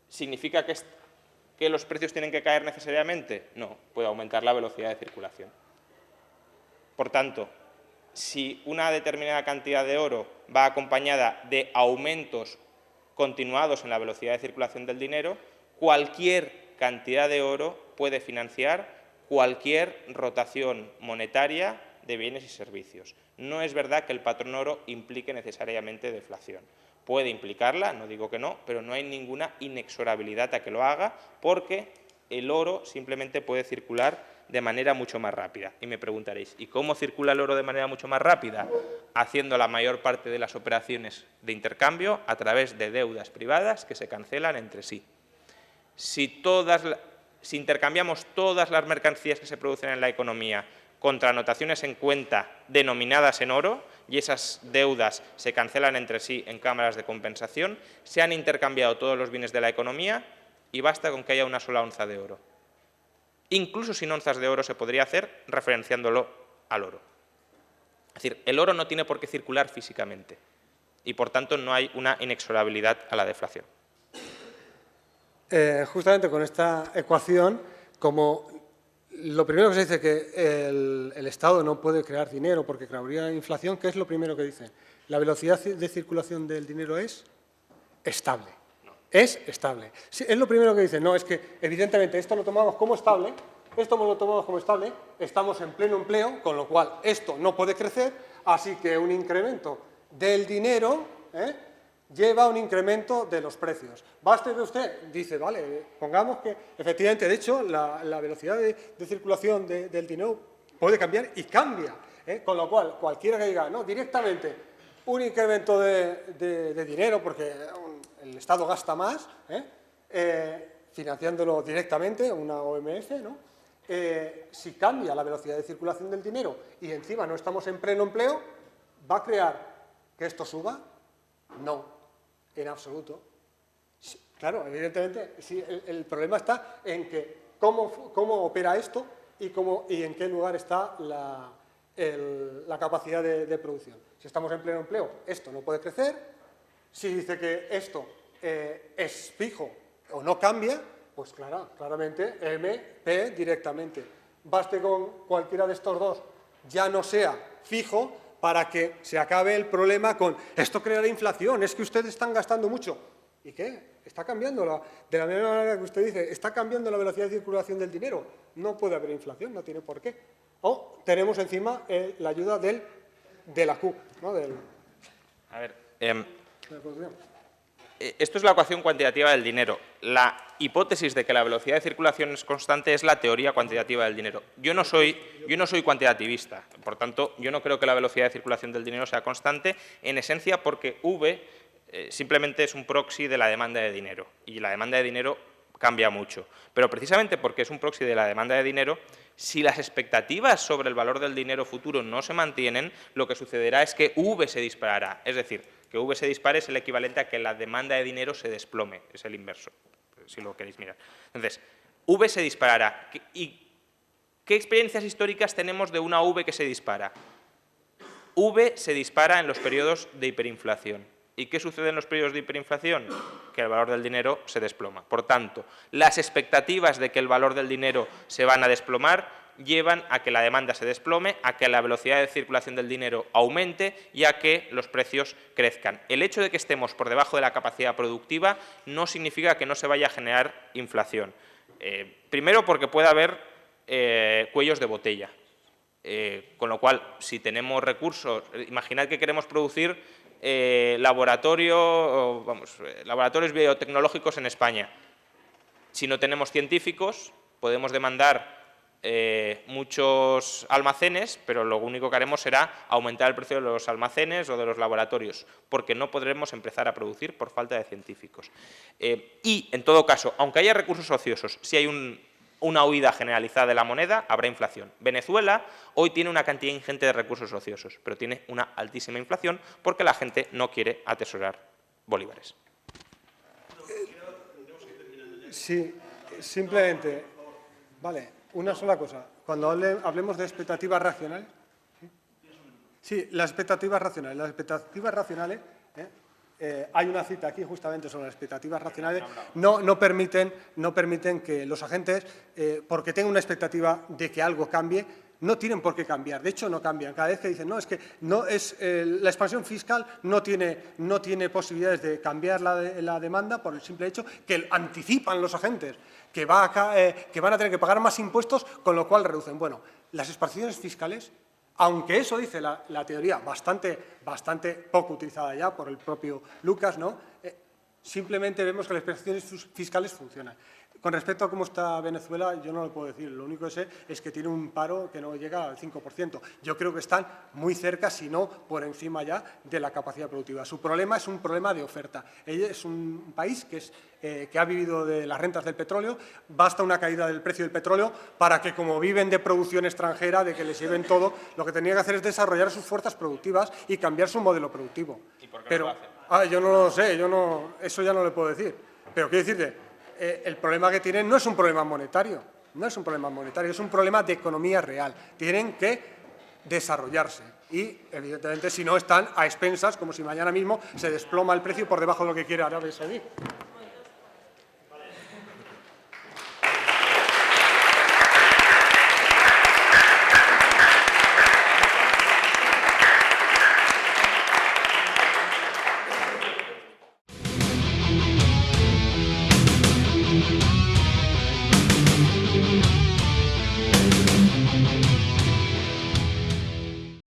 S4: ¿significa que los precios tienen que caer necesariamente? No, puede aumentar la velocidad de circulación. Por tanto, si una determinada cantidad de oro va acompañada de aumentos continuados en la velocidad de circulación del dinero, cualquier cantidad de oro puede financiar cualquier rotación monetaria de bienes y servicios. No es verdad que el patrón oro implique necesariamente deflación. Puede implicarla, no digo que no, pero no hay ninguna inexorabilidad a que lo haga porque el oro simplemente puede circular de manera mucho más rápida. Y me preguntaréis, ¿y cómo circula el oro de manera mucho más rápida? Haciendo la mayor parte de las operaciones de intercambio a través de deudas privadas que se cancelan entre sí. Si intercambiamos todas las mercancías que se producen en la economía contra anotaciones en cuenta denominadas en oro y esas deudas se cancelan entre sí en cámaras de compensación, se han intercambiado todos los bienes de la economía y basta con que haya una sola onza de oro. Incluso sin onzas de oro se podría hacer referenciándolo al oro. Es decir, el oro no tiene por qué circular físicamente y por tanto no hay una inexorabilidad a la deflación.
S2: Justamente con esta ecuación, como lo primero que se dice que el Estado no puede crear dinero porque crearía inflación, ¿qué es lo primero que dicen? La velocidad de circulación del dinero es estable. No. Es estable. Sí, es lo primero que dicen. No, es que evidentemente esto lo tomamos como estable, estamos en pleno empleo, con lo cual esto no puede crecer, así que un incremento del dinero lleva a un incremento de los precios. Baste que usted, dice, vale, pongamos que efectivamente, de hecho, la velocidad de circulación del dinero puede cambiar y cambia, con lo cual cualquiera que diga, no, directamente un incremento de dinero porque el Estado gasta más, financiándolo directamente, una OMF, ¿no? Si cambia la velocidad de circulación del dinero y encima no estamos en pleno empleo, ¿va a crear que esto suba? No. En absoluto. Sí, claro, evidentemente, sí, el problema está en que cómo opera esto y en qué lugar está la capacidad de producción. Si estamos en pleno empleo, esto no puede crecer. Si dice que esto es fijo o no cambia, pues claramente MP directamente. Baste con cualquiera de estos dos ya no sea fijo para que se acabe el problema con esto creará inflación, es que ustedes están gastando mucho. ¿Y qué? Está cambiando, de la misma manera que usted dice, está cambiando la velocidad de circulación del dinero. No puede haber inflación, no tiene por qué. O tenemos encima la ayuda de la Q, ¿no?
S4: A ver, esto es la ecuación cuantitativa del dinero. La hipótesis de que la velocidad de circulación es constante es la teoría cuantitativa del dinero. Yo no soy cuantitativista, por tanto, yo no creo que la velocidad de circulación del dinero sea constante, en esencia porque V simplemente es un proxy de la demanda de dinero, y la demanda de dinero cambia mucho. Pero precisamente porque es un proxy de la demanda de dinero, si las expectativas sobre el valor del dinero futuro no se mantienen, lo que sucederá es que V se disparará. Es decir, que V se dispare es el equivalente a que la demanda de dinero se desplome, es el inverso, si lo queréis mirar. Entonces, V se disparará. ¿Y qué experiencias históricas tenemos de una V que se dispara? V se dispara en los periodos de hiperinflación. ¿Y qué sucede en los periodos de hiperinflación? Que el valor del dinero se desploma. Por tanto, las expectativas de que el valor del dinero se van a desplomar llevan a que la demanda se desplome, a que la velocidad de circulación del dinero aumente y a que los precios crezcan. El hecho de que estemos por debajo de la capacidad productiva no significa que no se vaya a generar inflación. Primero, porque puede haber cuellos de botella. Con lo cual, si tenemos recursos, imaginad que queremos producir laboratorios biotecnológicos en España. Si no tenemos científicos, podemos demandar muchos almacenes, pero lo único que haremos será aumentar el precio de los almacenes o de los laboratorios, porque no podremos empezar a producir por falta de científicos. Y, en todo caso, aunque haya recursos ociosos, si hay una huida generalizada de la moneda, habrá inflación. Venezuela hoy tiene una cantidad ingente de recursos ociosos, pero tiene una altísima inflación porque la gente no quiere atesorar bolívares.
S2: Sí, simplemente, vale, una sola cosa. Cuando hablemos de expectativas racionales, sí, las expectativas racionales. Las expectativas racionales, hay una cita aquí justamente sobre las expectativas racionales, no permiten que los agentes, porque tengan una expectativa de que algo cambie, no tienen por qué cambiar. De hecho, no cambian. Cada vez que dicen, no, es que la expansión fiscal no tiene posibilidades de cambiar la demanda por el simple hecho que anticipan los agentes que van a tener que pagar más impuestos, con lo cual reducen. Bueno, las expansiones fiscales, aunque eso dice la teoría, bastante poco utilizada ya por el propio Lucas, ¿no? Simplemente vemos que las expansiones fiscales funcionan. Con respecto a cómo está Venezuela, yo no lo puedo decir. Lo único que sé es que tiene un paro que no llega al 5%. Yo creo que están muy cerca, si no por encima ya, de la capacidad productiva. Su problema es un problema de oferta. Es un país que ha vivido de las rentas del petróleo. Basta una caída del precio del petróleo para que, como viven de producción extranjera, de que les lleven todo, lo que tenía que hacer es desarrollar sus fuerzas productivas y cambiar su modelo productivo.
S4: ¿Y por qué no lo hacen?
S2: Yo no lo sé, eso ya no le puedo decir. Pero quiero decirte, el problema que tienen no es un problema monetario, es un problema de economía real. Tienen que desarrollarse y, evidentemente, si no, están a expensas, como si mañana mismo se desploma el precio por debajo de lo que quiere Arabia Saudí.